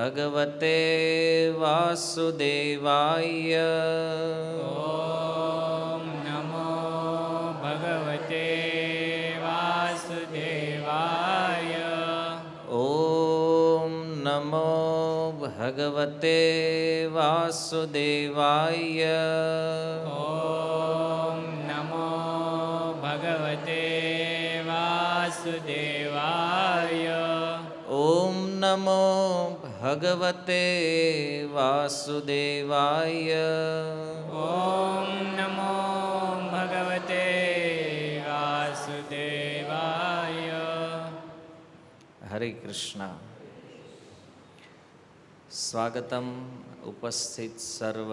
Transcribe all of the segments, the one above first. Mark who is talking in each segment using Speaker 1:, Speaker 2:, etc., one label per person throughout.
Speaker 1: ભગવતે વાસુદેવાય.
Speaker 2: ઓમ નમો ભગવતે વાસુદેવાય.
Speaker 1: ઓમ નમો ભગવતે વાસુદેવાય.
Speaker 2: ઓમ નમો ભગવતે વાસુદેવાય.
Speaker 1: ઓમ નમો ભગવતે વાસુદેવાય.
Speaker 2: ઓમ નમો ભગવતે વાસુદેવાય.
Speaker 1: હરે કૃષ્ણ. સ્વાગતમ ઉપસ્થિત સર્વ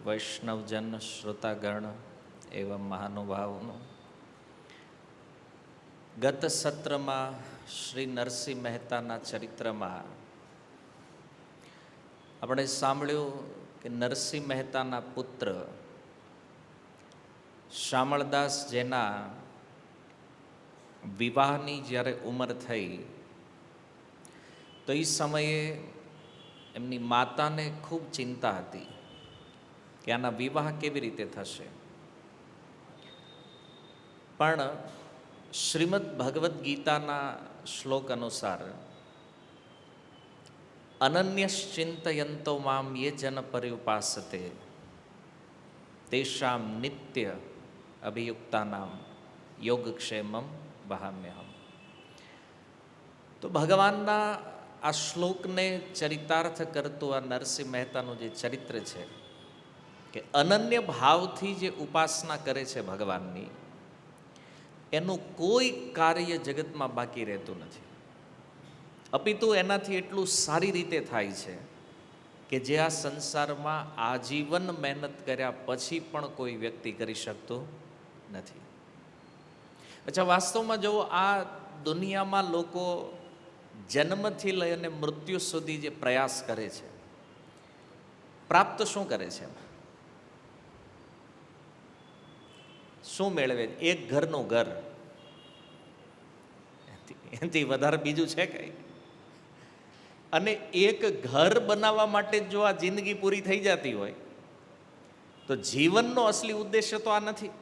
Speaker 1: વૈષ્ણવજન શ્રોતાગણ એવં મહાનુભાવનું. ગત સત્રમાં શ્રી નરસિંહ મહેતાના ચરિત્રમાં આપણે સાંભળ્યું કે નરસિંહ મહેતાના પુત્ર શામળદાસ જેના વિવાહની જ્યારે ઉંમર થઈ તો એ સમયે એમની માતાને ખૂબ ચિંતા હતી કે આના વિવાહ કેવી રીતે થશે. પણ શ્રીમદ ભગવદ્ ગીતાના શ્લોક અનુસાર અનન્યશ્ચિંતયંતો મામ યે જન પર્યુપાસતે તેષામ નિત્ય અભિયુક્તાનામ યોગક્ષેમમ વહામ્યહમ. તો ભગવાનના આ શ્લોકને ચરિતાર્થ કરતું આ નરસિંહ મહેતાનું જે ચરિત્ર છે કે અનન્ય ભાવથી જે ઉપાસના કરે છે ભગવાનની, એનું કોઈ કાર્ય જગતમાં બાકી રહેતું નથી. અપિતુ એનાથી એટલું સારી રીતે થાય છે કે જે આ સંસારમાં આજીવન મહેનત કર્યા પછી પણ કોઈ વ્યક્તિ કરી શકતો નથી. અચ્છા, વાસ્તવમાં જો આ દુનિયામાં લોકો જન્મથી લઈને મૃત્યુ સુધી જે પ્રયાસ કરે છે, પ્રાપ્ત શું કરે છે? શું મેળવે? એક ઘરનું ઘર, એનાથી વધારે બીજું છે કઈ? અને એક ઘર બનાવવા માટે જો આ જિંદગી પૂરી થઈ જતી હોય તો જીવનનો અસલી ઉદ્દેશ્ય તો આ નથી.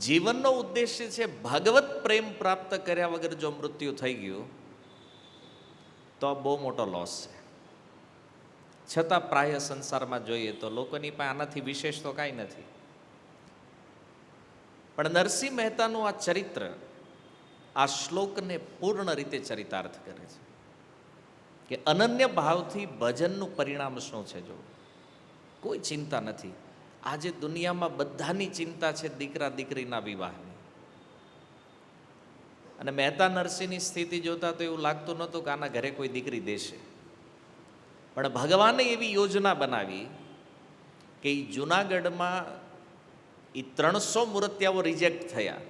Speaker 1: જીવનનો ઉદ્દેશ્ય છે ભગવત પ્રેમ પ્રાપ્ત કર્યા વગર જો મૃત્યુ થઈ ગયું તો બહુ મોટો લોસ છે. છતાં પ્રાય સંસારમાં જોઈએ તો લોકોની પાસે આનાથી વિશેષ તો કાંઈ નથી. પણ નરસિંહ મહેતાનું આ ચરિત્ર આ શ્લોકને પૂર્ણ રીતે ચરિતાર્થ કરે છે કે અનન્ય ભાવથી ભજનનું પરિણામ શું છે. જો કોઈ ચિંતા નથી. આજે દુનિયામાં બધાની ચિંતા છે દીકરા દીકરીના વિવાહની. અને મહેતા નરસિંહની સ્થિતિ જોતા તો એવું લાગતું નહોતું કે આના ઘરે કોઈ દીકરી દેશે. પણ ભગવાને એવી યોજના બનાવી કે એ જુનાગઢમાં એ 300 મૂર્તિયાઓ રિજેક્ટ થયા.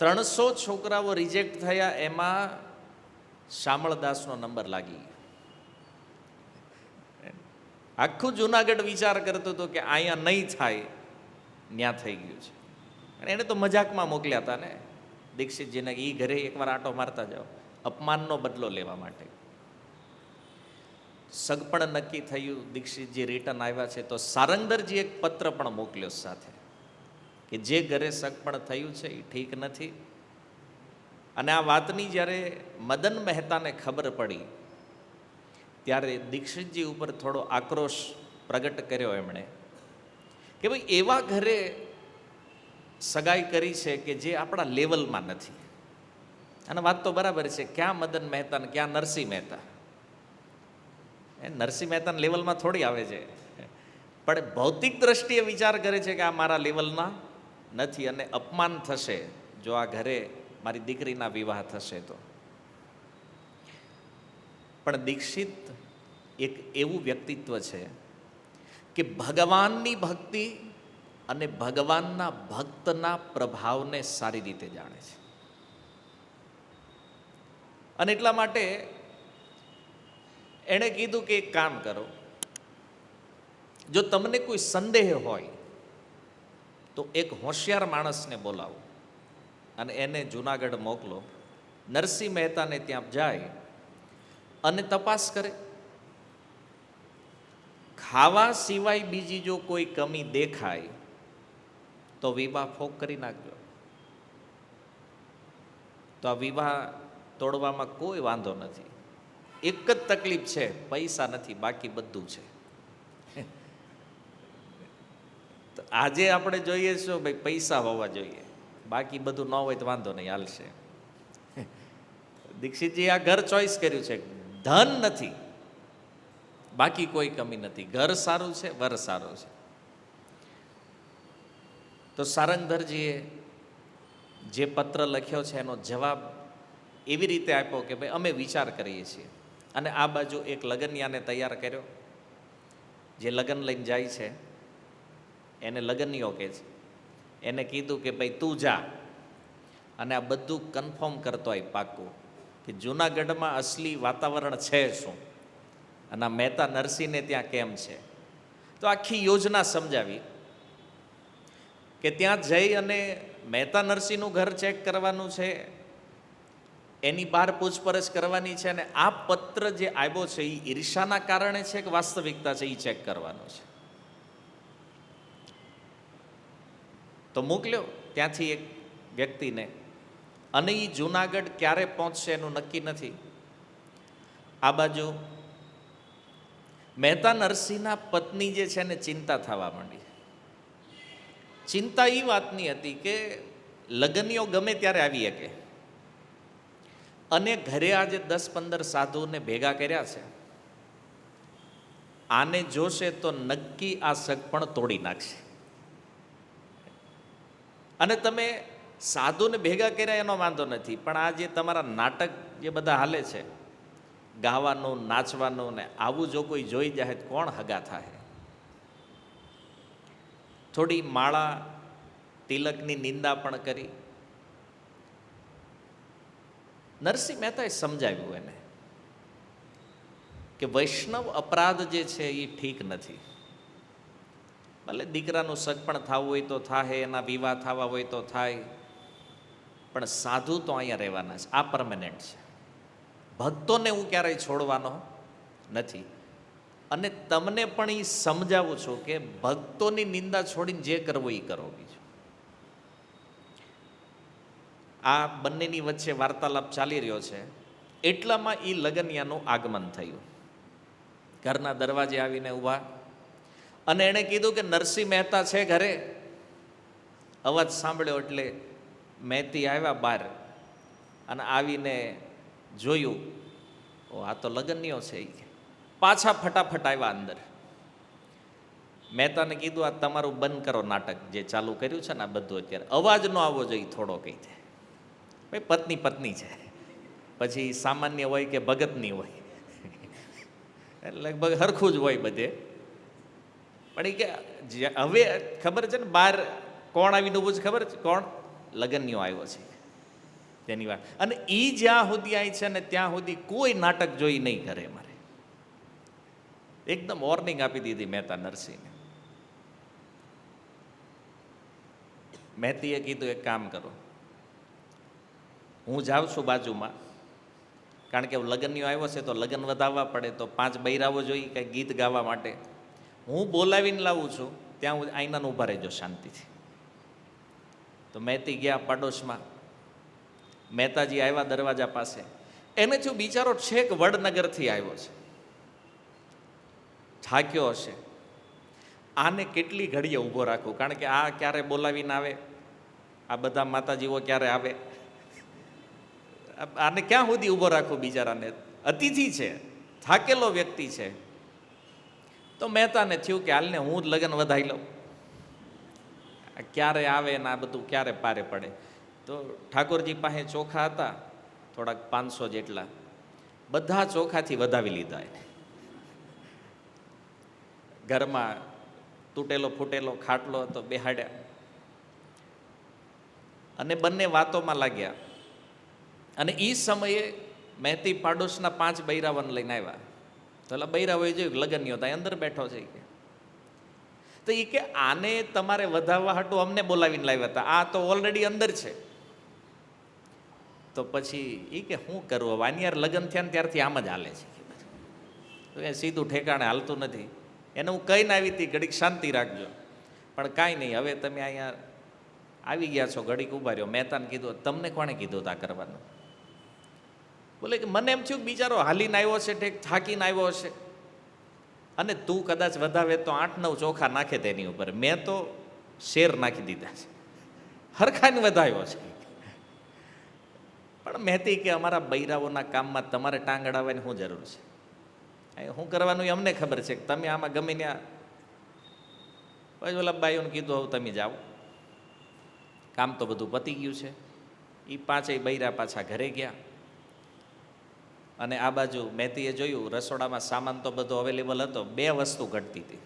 Speaker 1: 300 છોકરાઓ રિજેક્ટ થયા, એમાં શામળદાસનો નંબર લાગી. આખું જુનાગઢ વિચાર કરતો હતો કે અહીંયા નહીં થાય, ન્યા થઈ ગયું છે. અને એને તો મજાકમાં મોકલ્યા હતા ને દીક્ષિતજીને, એ ઘરે એકવાર આંટો મારતા જાઓ, અપમાનનો બદલો લેવા માટે. સગપણ નક્કી થયું, દીક્ષિતજી રિટર્ન આવ્યા છે તો સારંગધરજી એક પત્ર પણ મોકલ્યો સાથે કે જે ઘરે સગપણ થયું છે એ ઠીક નથી. અને આ વાતની જ્યારે મદન મહેતાને ખબર પડી ત્યારે દીક્ષિતજી ઉપર થોડો આક્રોશ પ્રગટ કર્યો એમણે કે ભાઈ એવા ઘરે સગાઈ કરી છે કે જે આપણા લેવલમાં નથી. અને વાત તો બરાબર છે, ક્યાં મદન મહેતા ને ક્યાં નરસિંહ મહેતા. નરસિંહ મહેતાના લેવલમાં થોડી આવે છે, પણ ભૌતિક દ્રષ્ટિએ વિચાર કરે છે કે આ મારા લેવલના નથી અને અપમાન થશે જો આ ઘરે મારી દીકરીના વિવાહ થશે તો. પણ દીક્ષિત એક એવું વ્યક્તિત્વ છે કે ભગવાનની ભક્તિ અને ભગવાનના ભક્તના પ્રભાવને સારી રીતે જાણે છે. અને એટલા માટે એણે કીધું કે એક કામ કરો, જો તમને કોઈ સંદેહ હોય તો એક હોશિયાર માણસને બોલાવો અને એને જુનાગઢ મોકલો નરસિંહ મહેતાને ત્યાં જાય અને તપાસ કરે. ખાવા સિવાય બીજી જો કોઈ કમી દેખાય તો વિવાહ ફોક કરી નાખજો. તો આ વિવાહ તોડવામાં કોઈ વાંધો નથી. એક જ તકલીફ છે, પૈસા નથી, બાકી બધું છે. તો આજે આપણે જોઈએ છો ભાઈ પૈસા હોવા જોઈએ, બાકી બધું ન હોય તો વાંધો નહીં, હાલશે. દીક્ષિતજી આ ઘર ચોઈસ કર્યું છે, ધન નથી, બાકી કોઈ કમી નથી, ઘર સારું છે, વર સારો છે. તો સારંગધરજીએ જે પત્ર લખ્યો છે એનો જવાબ એવી રીતે આપ્યો કે ભાઈ અમે વિચાર કરીએ છીએ. અને આ બાજુ એક લગનિયાને તૈયાર કર્યો. જે લગ્ન લઈને જાય છે એને લગનિયો કહે છે. એને કીધું કે ભાઈ તું જા અને આ બધું કન્ફર્મ કરતો હોય પાક્કું કે જૂનાગઢમાં અસલી વાતાવરણ છે શું, અને આ મહેતા નરસિંહને ત્યાં કેમ છે. તો આખી યોજના સમજાવી કે ત્યાં જઈ અને મહેતા નરસિંહનું ઘર ચેક કરવાનું છે, એની બહાર પૂછપરછ કરવાની છે, અને આ પત્ર જે આવ્યો છે એ ઈર્ષાના કારણે છે કે વાસ્તવિકતા છે એ ચેક કરવાનું છે. તો મોકલ્યો ત્યાંથી એક વ્યક્તિને, અને એ જૂનાગઢ ક્યારે પહોંચશે એનું નક્કી નથી. આ બાજુ મહેતા નરસિંહના પત્ની જે છે એને ચિંતા થવા માંડી. ચિંતા એ વાતની હતી કે લગનીઓ ગમે ત્યારે આવી શકે, અને ઘરે આજે 10-15 સાધુને ભેગા કર્યા છે, આને જોશે તો નક્કી આ સગપણ તોડી નાખશે. અને તમે સાધુને ભેગા કર્યા એનો વાંધો નથી, પણ આ જે તમારા નાટક જે બધા હાલે છે, ગાવાનું નાચવાનું ને આવું જો કોઈ જોઈ જાય તો કોણ હગા થાય. થોડી માળા તિલકની નિંદા પણ કરી. નરસિંહ મહેતાએ સમજાવ્યું એને કે વૈષ્ણવ અપરાધ જે છે એ ઠીક નથી. ભલે દીકરાનું સગપણ થવું હોય તો થાય, એના વિવાહ થવા હોય તો થાય, પણ સાધુ તો અહીંયા રહેવાના છે, આ પરમેનન્ટ છે. ભક્તોને હું ક્યારેય છોડવાનો નથી. અને તમને પણ એ સમજાવું છું કે ભક્તોની નિંદા છોડીને જે કરવું એ કરો. બીજું આ બંનેની વચ્ચે વાર્તાલાપ ચાલી રહ્યો છે, એટલામાં એ લગનિયાનું આગમન થયું. ઘરના દરવાજે આવીને ઊભા, અને એણે કીધું કે નરસિંહ મહેતા છે ઘરે. અવાજ સાંભળ્યો એટલે મહેતી આવ્યા બહાર, અને આવીને જોયું, ઓ આ તો લગનિયો છે. પાછા ફટાફટ આવ્યા અંદર. મહેતાને કીધું આ તમારું બંધ કરો નાટક જે ચાલુ કર્યું છે ને આ બધું, અત્યારે અવાજ ન આવવો જોઈએ થોડો. કહી દે ભાઈ પત્ની પત્ની છે, પછી સામાન્ય હોય કે ભગતની હોય, લગભગ હરખું જ હોય બધે. પણ એ કે હવે ખબર છે ને બહાર કોણ આવીને ઊભું છે ખબર છે? કોણ? લગનિયો આવ્યો છે તેની વાત. અને એ જ્યાં સુધી આવી છે ને ત્યાં સુધી કોઈ નાટક જોઈ નહીં કરે. મારે એકદમ વોર્નિંગ આપી દીધી મહેતા નરસિંહને. મહેતીએ કીધું એક કામ કરો, હું જાઉં છું બાજુમાં, કારણ કે લગનિયો આવ્યો છે તો લગ્ન વધાવવા પડે, તો 5 બૈરાવો જોઈએ કંઈ ગીત ગાવા માટે. હું બોલાવીને લાવું છું, ત્યાં હું આઈનાને ઊભા રહેજો શાંતિથી. તો મહેતી ગયા પડોશમાં. મહેતાજી આવ્યા દરવાજા પાસે. એને થયું બિચારો છેક વડનગરથી આવ્યો છે, થાક્યો હશે, આને કેટલી ઘડીએ ઊભો રાખું, કારણ કે આ ક્યારે બોલાવીને આવે, આ બધા માતાજીઓ ક્યારે આવે, આને ક્યાં સુધી ઊભો રાખું બિચારાને? અતિથિ છે, થાકેલો વ્યક્તિ છે. તો મહેતાને થયું કે હાલને હું જ લગ્ન વધાઈ લઉં, ક્યારે આવે ને આ બધું ક્યારે પારે પડે. તો ઠાકોરજી પાસે ચોખા હતા થોડાક 500 જેટલા, બધા ચોખાથી વધાવી લીધા. એને ઘરમાં તૂટેલો ફૂટેલો ખાટલો હતો, બેહાડ્યા, અને બંને વાતોમાં લાગ્યા. અને એ સમયે મહેતી પાડોશના 5 બૈરાવન લઈને આવ્યા. તો એટલે બૈરાઓએ જોયું લગનિયો ત્યાં અંદર બેઠો છે. કે તો એ કે આને તમારે વધાવવા હાટું અમને બોલાવીને લાવ્યા હતા, આ તો ઓલરેડી અંદર છે. તો પછી એ કે શું કરવું, વાનિયાર લગ્ન થયા ને ત્યારથી આમ જ હાલે છે, તો એ સીધું ઠેકાણે હાલતું નથી. એને હું કહીને આવી હતી ઘડીક શાંતિ રાખજો, પણ કાંઈ નહીં, હવે તમે અહીંયા આવી ગયા છો, ઘડીક ઊભા રહ્યો. મહેતાને કીધું, તમને કોણે કીધું આ કરવાનું? બોલે કે મને એમ થયું કે બિચારો હાલીને આવ્યો છે, ઠેક થાકીને આવ્યો હશે, અને તું કદાચ વધાવે તો 8-9 ચોખા નાખે તેની ઉપર. મેં તો શેર નાખી દીધા છે, હરખાઈને વધાવ્યો છે. પણ મહેતી કે અમારા બૈરાઓના કામમાં તમારે ટાંગ અડાવવાની શું જરૂર છે? શું કરવાનું એ અમને ખબર છે, કે તમે આમાં ગમે ત્યાં. પછી ઓલા બાઈઓને કીધું, હવે તમે જાઓ, કામ તો બધું પતી ગયું છે. એ 5 બૈરા પાછા ઘરે ગયા. અને આ બાજુ મહેતીએ જોયું, રસોડામાં સામાન તો બધો અવેલેબલ હતો. 2 વસ્તુ ઘટતી હતી,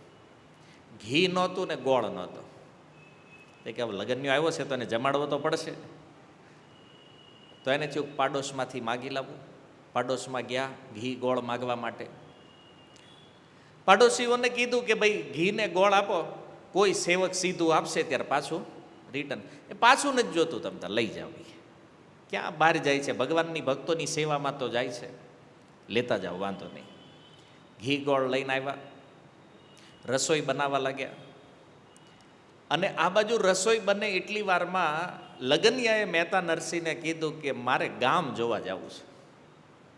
Speaker 1: ઘી નહોતું ને ગોળ નહોતો. એ કે હવે લગ્નનો આવ્યો છે તો એને જમાડવો તો પડશે. તો એને થયું પાડોશમાંથી માગી લાવવું. પાડોશમાં ગયા ઘી ગોળ માગવા માટે. પાડોશીઓને કીધું કે ભાઈ ઘી ને ગોળ આપો, કોઈ સેવક સીધું આપશે ત્યારે પાછું રિટર્ન. એ પાછું નથી જોતું, તમે તો લઈ જાઓ. ક્યાં બહાર જાય છે, ભગવાનની ભક્તોની સેવામાં તો જાય છે, લેતા જાઓ, વાંધો નહીં. ઘી ગોળ લઈને આવ્યા, રસોઈ બનાવવા લાગ્યા. અને આ બાજુ રસોઈ બને એટલી વારમાં લગનિયાએ મહેતા નરસિંહને કીધું કે મારે ગામ જોવા જવું છે.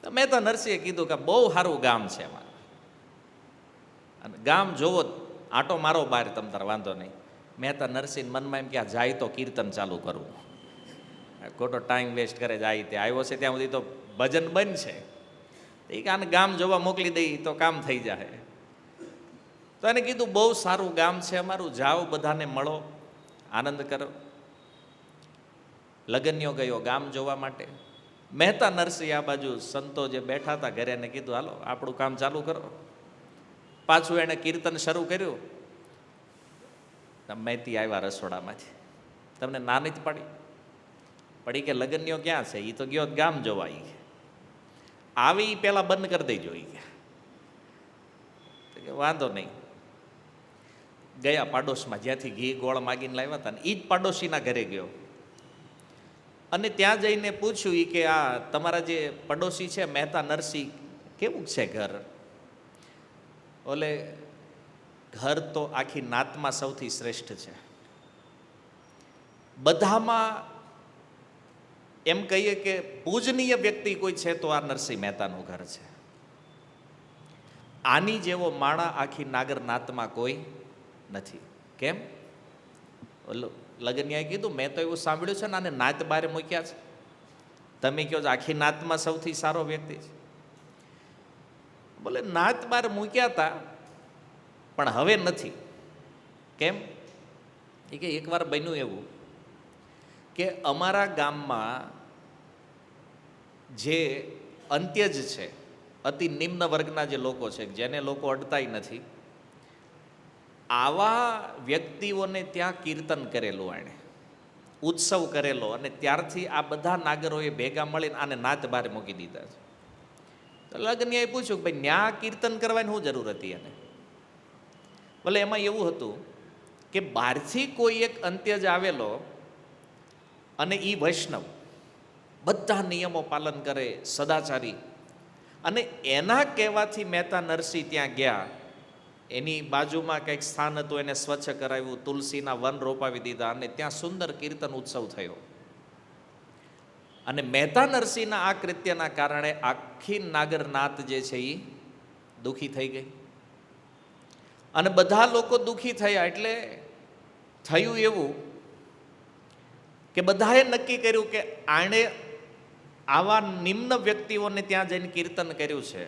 Speaker 1: તો મહેતા નરસિંહે કીધું કે બહુ સારું ગામ છે અમારે, અને ગામ જોવો, આટો મારો બહાર, તમ તાર વાંધો નહીં. મહેતા નરસિંહ મનમાં એમ કે આ જાય તો કીર્તન ચાલુ કરવું, ખોટો ટાઈમ વેસ્ટ કરે. જાય તે આવ્યો છે ત્યાં સુધી તો ભજન બંધ છે, એ કે આને ગામ જોવા મોકલી દઈ તો કામ થઈ જાય. તો એને કીધું બહુ સારું ગામ છે અમારું, જાઓ, બધાને મળો, આનંદ કરો. લગન્યો ગયો ગામ જોવા માટે. મહેતા નરસિંહ આ બાજુ સંતો જે બેઠા હતા ઘરે, એને કીધું હાલો આપણું કામ ચાલુ કરો. પાછું એણે કીર્તન શરૂ કર્યું. મહેતી આવ્યા રસોડામાંથી, તમને ના નથી પડી કે લગન્યો ક્યાં છે? એ તો ગયો ગામ જોવા. આવી પેલા બંધ કરી દેજો. કે વાંધો નહીં. ગયા પાડોશમાં, જ્યાંથી ઘી ગોળ માગીને લાવ્યા હતા ને એ જ પાડોશીના ઘરે ગયો. અને ત્યાં જઈને પૂછ્યું કે આ તમારા જે પડોશી છે મહેતા નરસિંહ, કેવું છે ઘર? ઓલે ઘર તો આખી નાતમાં સૌથી શ્રેષ્ઠ છે, બધામાં એમ કહીએ કે પૂજનીય વ્યક્તિ કોઈ છે તો આ નરસિંહ મહેતાનું ઘર છે. આની જેવો માણા આખી નાગર નાતમાં કોઈ નથી. કેમ? લગનિયાએ કીધું, મેં તો એવું સાંભળ્યું છે ને આને નાત બારે મૂક્યા છે. તમે કહો છો આખી નાતમાં સૌથી સારો વ્યક્તિ છે. બોલે નાત બાર મૂક્યા હતા, પણ હવે નથી. કેમ? એ કે એકવાર બન્યું એવું કે અમારા ગામમાં જે અંત્યજ છે, અતિ નિમ્ન વર્ગના જે લોકો છે, જેને લોકો અડતાય નથી, આવા વ્યક્તિઓને ત્યાં કીર્તન કરેલું, એણે ઉત્સવ કરેલો, અને ત્યારથી આ બધા નાગરોએ ભેગા મળીને આને નાત બહાર મૂકી દીધા છે. તો લગ્નિયાએ પૂછ્યું કે ભાઈ ન્યા કીર્તન કરવાની શું જરૂર હતી એને? ભલે એમાં એવું હતું કે બહારથી કોઈ એક અંત્યજ આવેલો, અને એ વૈષ્ણવ, બધા નિયમો પાલન કરે, સદાચારી, અને એના કહેવાથી મહેતા નરસિંહ ત્યાં ગયા. એની બાજુમાં કંઈક સ્થાન હતું, એને સ્વચ્છ કરાવ્યું, તુલસીના વન રોપાવી દીધા, અને ત્યાં સુંદર કીર્તન ઉત્સવ થયો. અને મહેતા નરસિંહના આ કૃત્યના કારણે આખી નાગરનાથ જે છે એ દુઃખી થઈ ગઈ. અને બધા લોકો દુઃખી થયા. એટલે થયું એવું કે બધાએ નક્કી કર્યું કે આણે આવા નિમ્ન વ્યક્તિઓને ત્યાં જઈને કીર્તન કર્યું છે,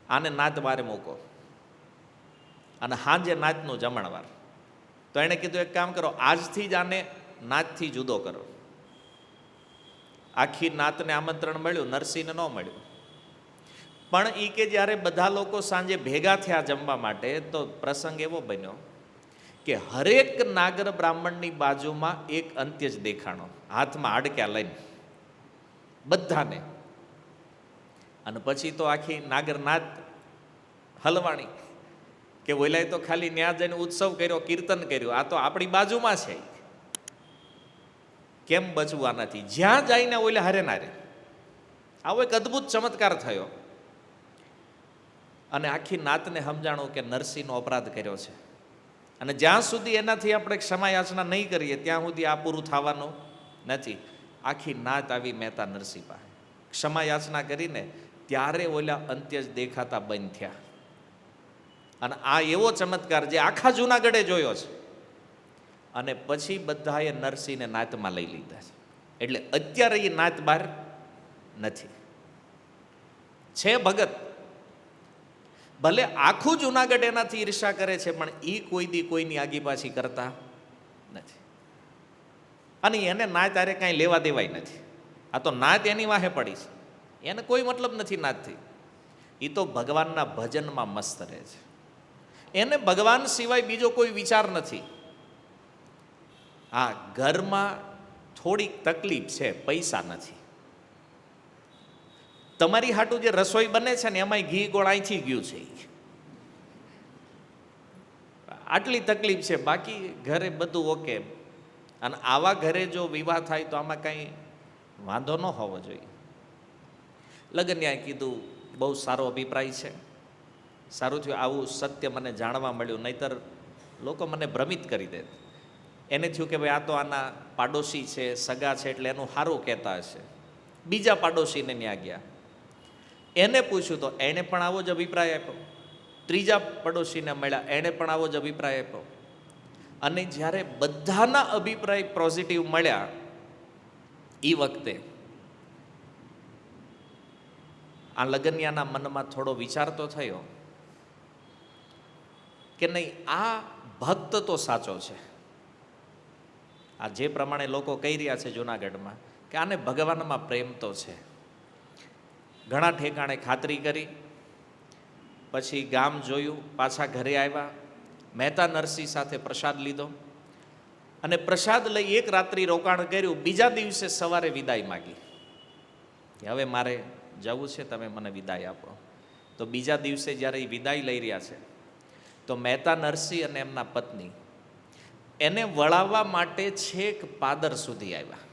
Speaker 1: આને નાત બારે મૂકો, અને હાંજે નાતનું જમણવાર. તો એણે કીધું એક કામ કરો, આજથી જ આને નાતથી જુદો કરો. આખી નાતને આમંત્રણ મળ્યું, નરસિંહને ન મળ્યું. પણ એ કે જ્યારે બધા લોકો સાંજે ભેગા થયા જમવા માટે, તો પ્રસંગ એવો બન્યો કે હરેક નાગર બ્રાહ્મણની બાજુમાં એક અંત્યજ દેખાણો, હાથમાં હાડક્યા લઈને બધાને. અને પછી તો આખી નાગરનાથ હલવાણી કે ઓલાએ તો ખાલી ન્યા જઈને ઉત્સવ કર્યો, કીર્તન કર્યું, આ તો આપણી બાજુમાં છે. કેમ બચવું આનાથી? જ્યાં જઈને ઓલે હારે ના રે. આવો એક અદ્ભુત ચમત્કાર થયો અને આખી નાતને સમજાણું કે નરસિંહનો અપરાધ કર્યો છે અને જ્યાં સુધી એનાથી આપણે ક્ષમા યાચના નહીં કરીએ ત્યાં સુધી આ પૂરું થવાનું નથી. આખી નાત આવી મહેતા નરસિંહ પાસે ક્ષમા યાચના કરીને ત્યારે ઓલા અંત્ય જ દેખાતા બંધ થયા. અને આ એવો ચમત્કાર જે આખા જૂનાગઢે જોયો છે. અને પછી બધાએ નરસિંહને નાતમાં લઈ લીધા છે. એટલે અત્યારે એ નાત બહાર નથી. છે ભગત, ભલે આખું જૂનાગઢ એનાથી ઈર્ષા કરે છે, પણ એ કોઈ દી કોઈની આગી પાછી કરતા નથી. અને એને નાત આરે કાંઈ લેવા દેવાય નથી. આ તો નાત એની વાહે પડી છે, એને કોઈ મતલબ નથી નાતથી. એ તો ભગવાનના ભજનમાં મસ્ત રહે છે. એને ભગવાન સિવાય બીજો કોઈ વિચાર નથી. હા, ઘરમાં થોડીક તકલીફ છે, પૈસા નથી. તમારી હાટું જે રસોઈ બને છે ને એમાંય ઘી ગોળ અહીંથી ગયું છે, આટલી તકલીફ છે. બાકી ઘરે બધું ઓકે. અને આવા ઘરે જો વિવાહ થાય તો આમાં કાંઈ વાંધો ન હોવો જોઈએ. લગન્યાએ કીધું બહુ સારો અભિપ્રાય છે, સારું થયું આવું સત્ય મને જાણવા મળ્યું, નહીતર લોકો મને ભ્રમિત કરી દે. એને થયું કે ભાઈ આ તો આના પાડોશી છે, સગા છે, એટલે એનું સારું કહેતા હશે. બીજા પાડોશીને ત્યાં ગયા, એને પૂછ્યું તો એણે પણ આવો જ અભિપ્રાય આપ્યો. ત્રીજા પડોશીને મળ્યા, એણે પણ આવો જ અભિપ્રાય આપ્યો. અને જ્યારે બધાના અભિપ્રાય પોઝિટિવ મળ્યા એ વખતે આ લગનિયાના મનમાં થોડો વિચાર તો થયો કે નહીં, આ ભક્ત તો સાચો છે. આ જે પ્રમાણે લોકો કહી રહ્યા છે જૂનાગઢમાં કે આને ભગવાનમાં પ્રેમ તો છે. ઘણા ઠેકાણે ખાતરી કરી, પછી ગામ જોયું, પાછા ઘરે આવ્યા, મહેતા નરસિંહ સાથે પ્રસાદ લીધો અને પ્રસાદ લઈ એક રાત્રિ રોકાણ કર્યું. બીજા દિવસે સવારે વિદાય માગી કે હવે મારે જવું છે, તમે મને વિદાય આપો. તો બીજા દિવસે જ્યારે એ વિદાય લઈ રહ્યા છે તો મહેતા નરસિંહ અને એમના પત્ની એને વળાવવા માટે છેક પાદર સુધી આવ્યા.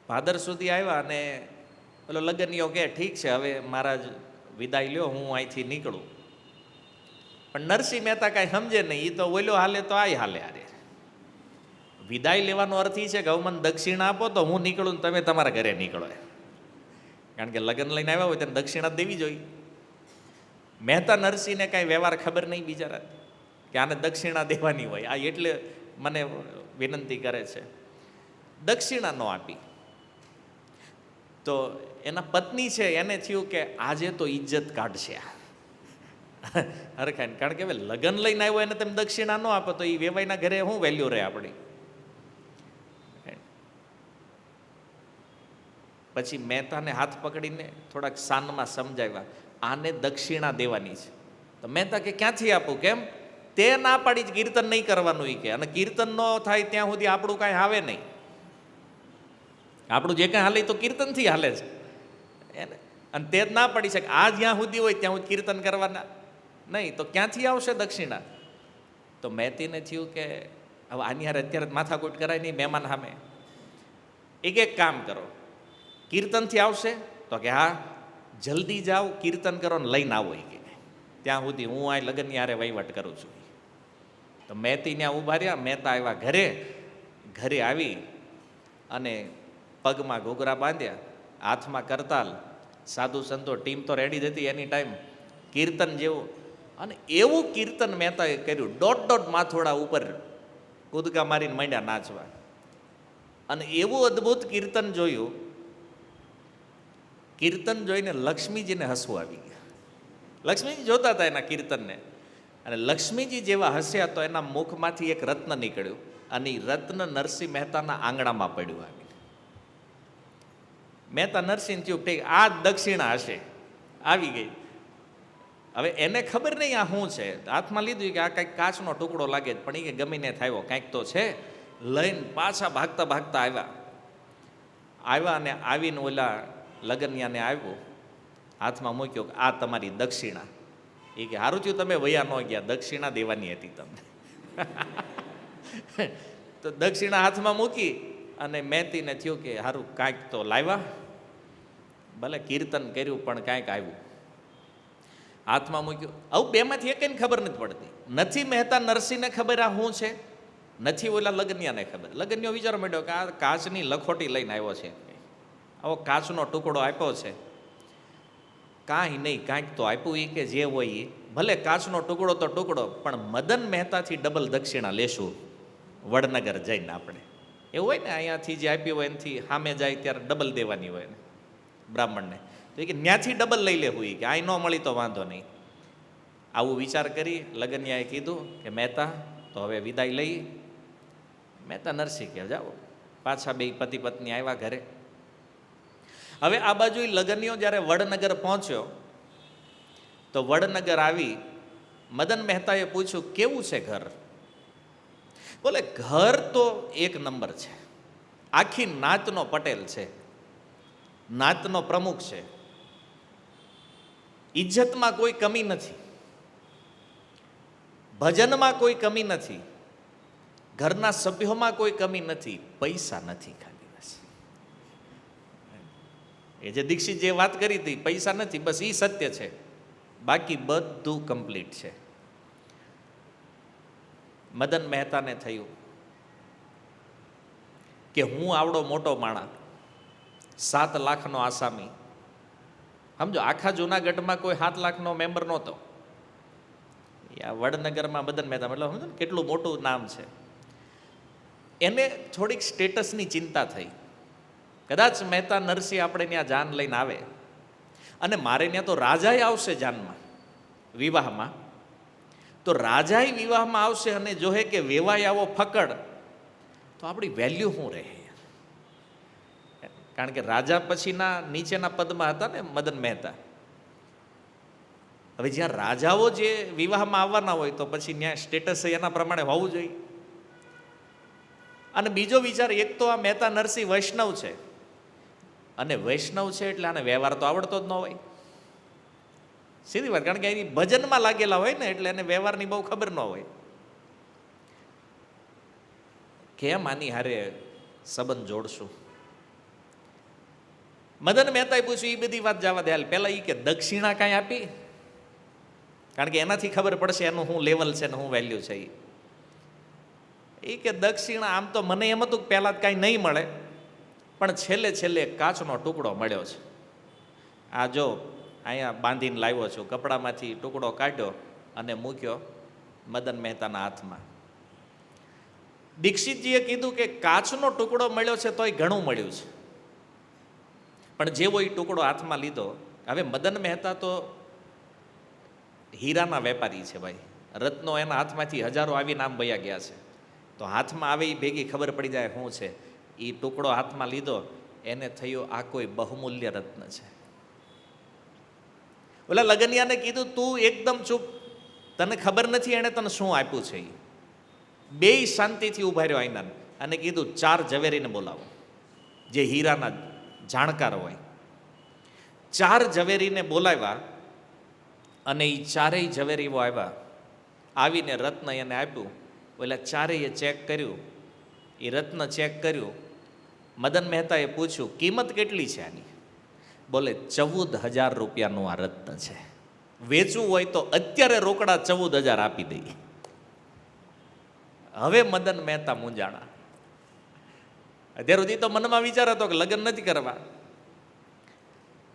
Speaker 1: પાદર સુધી આવ્યા અને પેલો લગનિયો કે ઠીક છે, હવે મહારાજ વિદાય લ્યો, હું અહીંથી નીકળું. પણ નરસિંહ મહેતા કાંઈ સમજે નહીં. એ તો ઓલ્યો હાલે તો આય હાલે. અરે વિદાય લેવાનો અર્થ એ છે કે હવે મને દક્ષિણા આપો તો હું નીકળું, તમે તમારા ઘરે નીકળો. કારણ કે લગ્ન લઈને આવ્યા હોય તેને દક્ષિણા દેવી જોઈએ. મહેતા નરસિંહને કાંઈ વ્યવહાર ખબર નહીં બિચારા કે આને દક્ષિણા દેવાની હોય. આ એટલે મને વિનંતી કરે છે. દક્ષિણા ન આપી તો એના પત્ની છે એને થયું કે આજે તો ઇજ્જત કાઢશે હરખાઈને. કારણ કે હવે લગ્ન લઈને આવ્યો એને તમે દક્ષિણા ન આપો તો એ વેવાઈના ઘરે શું વેલ્યુ રહે આપણી. પછી મહેતાને હાથ પકડીને થોડાક શાનમાં સમજાવ્યા, આને દક્ષિણા દેવાની છે. તો મહેતા કે ક્યાંથી આપું? કેમ? તે ના પાડી કીર્તન નહીં કરવાનું એ કે, અને કીર્તન ન થાય ત્યાં સુધી આપણું કાંઈ આવે નહીં. આપણું જે કાંઈ હાલે તો કીર્તનથી હાલે છે એને. અને તે જ ના પડી શકે આ જ્યાં સુધી હોય ત્યાં સુધી કીર્તન કરવાના નહીં, તો ક્યાંથી આવશે દક્ષિણા? તો મહેતીને થયું કે હવે આની હારે અત્યારે માથાકૂટ કરાય નહીં મહેમાન સામે. એક કામ કરો, કીર્તનથી આવશે તો કે હા, જલ્દી જાઓ, કીર્તન કરો ને લઈને આવો કે ત્યાં સુધી હું આ લગ્નની હારે વહીવટ કરું છું. તો મહેતી ત્યાં ઊભા રહ્યા. મહેતા આવ્યા ઘરે. ઘરે આવી અને પગમાં ઘૂઘરા બાંધ્યા, હાથમાં કરતાલ, સાધુ સંતો ટીમ તો રેડી જ હતી એની ટાઈમ, કીર્તન જેવું. અને એવું કીર્તન મહેતાએ કર્યું, દોઢ માથોડા ઉપર કૂદકા મારીને માંડ્યા નાચવા. અને એવું અદ્ભુત કીર્તન જોયું, કીર્તન જોઈને લક્ષ્મીજીને હસવું આવી ગયા. લક્ષ્મીજી જોતા હતા એના કીર્તનને, અને લક્ષ્મીજી જેવા હસ્યા તો એના મુખમાંથી એક રત્ન નીકળ્યું અને એ રત્ન નરસિંહ મહેતાના આંગણામાં પડ્યું. આવી મહેતા નરસિંહ થયું ઠીક આ દક્ષિણા હશે, આવી ગઈ. હવે એને ખબર નહીં આ શું છે. હાથમાં લીધું કે આ કંઈક કાચનો ટુકડો લાગે, પણ એ કે ગમીને થયો કાંઈક તો છે. લઈને પાછા ભાગતા ભાગતા આવ્યા અને આવીને ઓલા લગનિયાને આવ્યો, હાથમાં મૂક્યો, આ તમારી દક્ષિણા. એ કે સારું થયું તમે વયા ન ગયા, દક્ષિણા દેવાની હતી તમને. તો દક્ષિણા હાથમાં મૂકી અને મહેતીને થયું કે સારું કાંઈક તો લાવ્યા, ભલે કીર્તન કર્યું પણ કાંઈક આવ્યું. હાથમાં મૂક્યું. આવું બેમાંથી એકને ખબર નથી પડતી. નથી મહેતા નરસિંહને ખબર આ શું છે, નથી ઓલા લગનિયાને ખબર. લગનિયો વિચાર માંડ્યો કે આ કાચની લખોટી લઈને આવ્યો છે, આવો કાચનો ટુકડો આપ્યો છે, કાંઈ નહીં કાંઈક તો આપ્યું એ કે જે હોય એ, ભલે કાચનો ટુકડો તો ટુકડો, પણ મદન મહેતાથી ડબલ દક્ષિણા લેશું વડનગર જઈને. આપણે એવું હોય ને, અહીંયાથી જે આપ્યું હોય એનાથી સામે જાય ત્યારે ડબલ દેવાની હોય ને બ્રાહ્મણને, તો એ કે ત્યાંથી ડબલ લઈ લેવું કે અહીં ન મળી તો વાંધો નહીં. આવું વિચાર કરી લગનિયાએ કીધું કે મહેતા તો હવે વિદાય લઈ. મહેતા નરસિંહ કે જાઓ. પાછા બે પતિ પત્ની આવ્યા ઘરે. હવે આ બાજુ લગનિયો જ્યારે વડનગર પહોંચ્યો તો વડનગર આવી મદન મહેતાએ પૂછ્યું કેવું છે ઘર? બોલે ઘર તો એક નંબર છે, આખી નાતનો પટેલ છે, નાતનો પ્રમુખ છે, ઇજ્જતમાં કોઈ કમી નથી, ભજનમાં કોઈ કમી નથી, ઘરના સભ્યોમાં કોઈ કમી નથી, પૈસા નથી ખાલી બસ. એ જે દીક્ષિત જે વાત કરી હતી પૈસા નથી, બસ એ સત્ય છે, બાકી બધું કમ્પ્લીટ છે. મદન મહેતાને થયું કે હું આવડો મોટો માણા, 7 લાખનો આસામી, સમજો આખા જૂનાગઢમાં કોઈ 7 લાખનો મેમ્બર નહોતો. આ વડનગરમાં મદન મહેતા મતલબ સમજો ને કેટલું મોટું નામ છે. એને થોડીક સ્ટેટસની ચિંતા થઈ. કદાચ મહેતા નરસિંહ આપણે ત્યાં જાન લઈને આવે અને મારે ત્યાં તો રાજાએ આવશે જાનમાં વિવાહમાં, તો રાજાએ વિવાહમાં આવશે અને જોહે કે વેવાય આવો ફકડ, તો આપણી વેલ્યુ શું રહે? કારણ કે રાજા પછીના નીચેના પદમાં હતા ને મદન મહેતા. હવે જ્યાં રાજાઓ જે વિવાહમાં આવવાના હોય તો પછી ત્યાં સ્ટેટસ એના પ્રમાણે હોવું જોઈએ. અને બીજો વિચાર, એક તો આ મહેતા નરસિંહ વૈષ્ણવ છે, અને વૈષ્ણવ છે એટલે આને વ્યવહાર તો આવડતો જ ન હોય, સીધી વાત. કારણ કે એની ભજનમાં લાગેલા હોય ને એટલે એને વ્યવહારની બહુ ખબર ન હોય. કેમ આની હારે સંબંધ જોડશું? મદન મહેતાએ પૂછ્યું એ બધી વાત જવા દે, હાલ પહેલા એ કે દક્ષિણા કાંઈ આપી? કારણ કે એનાથી ખબર પડશે એનું શું લેવલ છે ને શું વેલ્યુ છે. એ કે દક્ષિણા આમ તો મને એમ હતું કે પહેલાં કાંઈ નહીં મળે, પણ છેલ્લે છેલ્લે કાચનો ટુકડો મળ્યો છે. આ જો અહીંયા બાંધીને લાવ્યો છું, કપડામાંથી ટુકડો કાઢ્યો અને મૂક્યો મદન મહેતાના હાથમાં. દીક્ષિતજીએ કીધું કે કાચનો ટુકડો મળ્યો છે તોય ઘણું મળ્યું છે, પણ જેવો એ ટુકડો હાથમાં લીધો, હવે મદન મહેતા તો હીરાના વેપારી છે ભાઈ, રત્નો એના હાથમાંથી હજારો આવી નામ વયા ગયા છે, તો હાથમાં આવે એ ભેગી ખબર પડી જાય શું છે. એ ટુકડો હાથમાં લીધો, એને થયું આ કોઈ બહુમૂલ્ય રત્ન છે. ઓલા લગનિયાને કીધું તું એકદમ ચૂપ, તને ખબર નથી એણે તને શું આપ્યું છે. એ બેય શાંતિથી ઉભા રહ્યો આઈના અને કીધું 4 ઝવેરીને બોલાવો, જે હીરાના જાણકાર હોય. 4 ઝવેરીને બોલાવ્યા અને એ 4 ઝવેરીઓ આવ્યા, આવીને રત્ન એને આપ્યું. ઓલા 4 ચેક કર્યું, એ રત્ન ચેક કર્યું. મદન મહેતાએ પૂછ્યું કિંમત કેટલી છે આની? બોલે 14,000 રૂપિયાનું આ રત્ન છે, વેચવું હોય તો અત્યારે રોકડા 14,000 આપી દઈએ. હવે મદન મહેતા મૂંઝાણા. અત્યાર સુધી તો મનમાં વિચાર હતો કે લગ્ન નથી કરવા,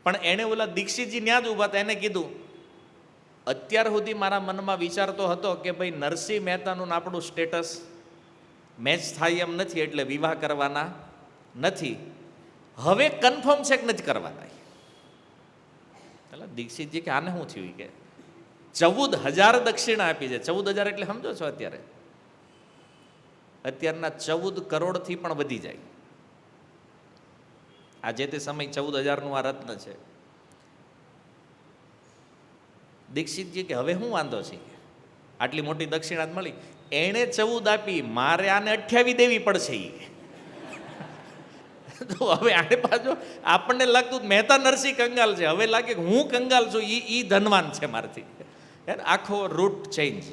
Speaker 1: પણ એણે ઓલા દીક્ષિતજી ત્યાં જ ઊભા હતા, એને કીધું અત્યાર સુધી મારા મનમાં વિચારતો હતો કે ભાઈ નરસિંહ મહેતાનું આપણું સ્ટેટસ મેચ થાય એમ નથી એટલે વિવાહ કરવાના નથી, હવે કન્ફર્મ છે કે નથી કરવાના. એટલે દીક્ષિતજી કે આને શું થયું કે 14,000 દક્ષિણા આપી છે. 14,000 એટલે સમજો છો અત્યારના 14 કરોડથી પણ વધી જાય. આ જે તે સમય 14,000નું આ રત્ન છે. દીક્ષિતજી કે હવે શું વાંધો છે, આટલી મોટી દક્ષિણા મળી, એણે 14 આપી, મારે આને 28 દેવી પડશે. તો હવે આને પાછું આપણને લાગતું મહેતા નરસિંહ કંગાલ છે, હવે લાગે કે હું કંગાલ છું, ઈ ધનવાન છે મારથી. આખો રૂટ ચેન્જ,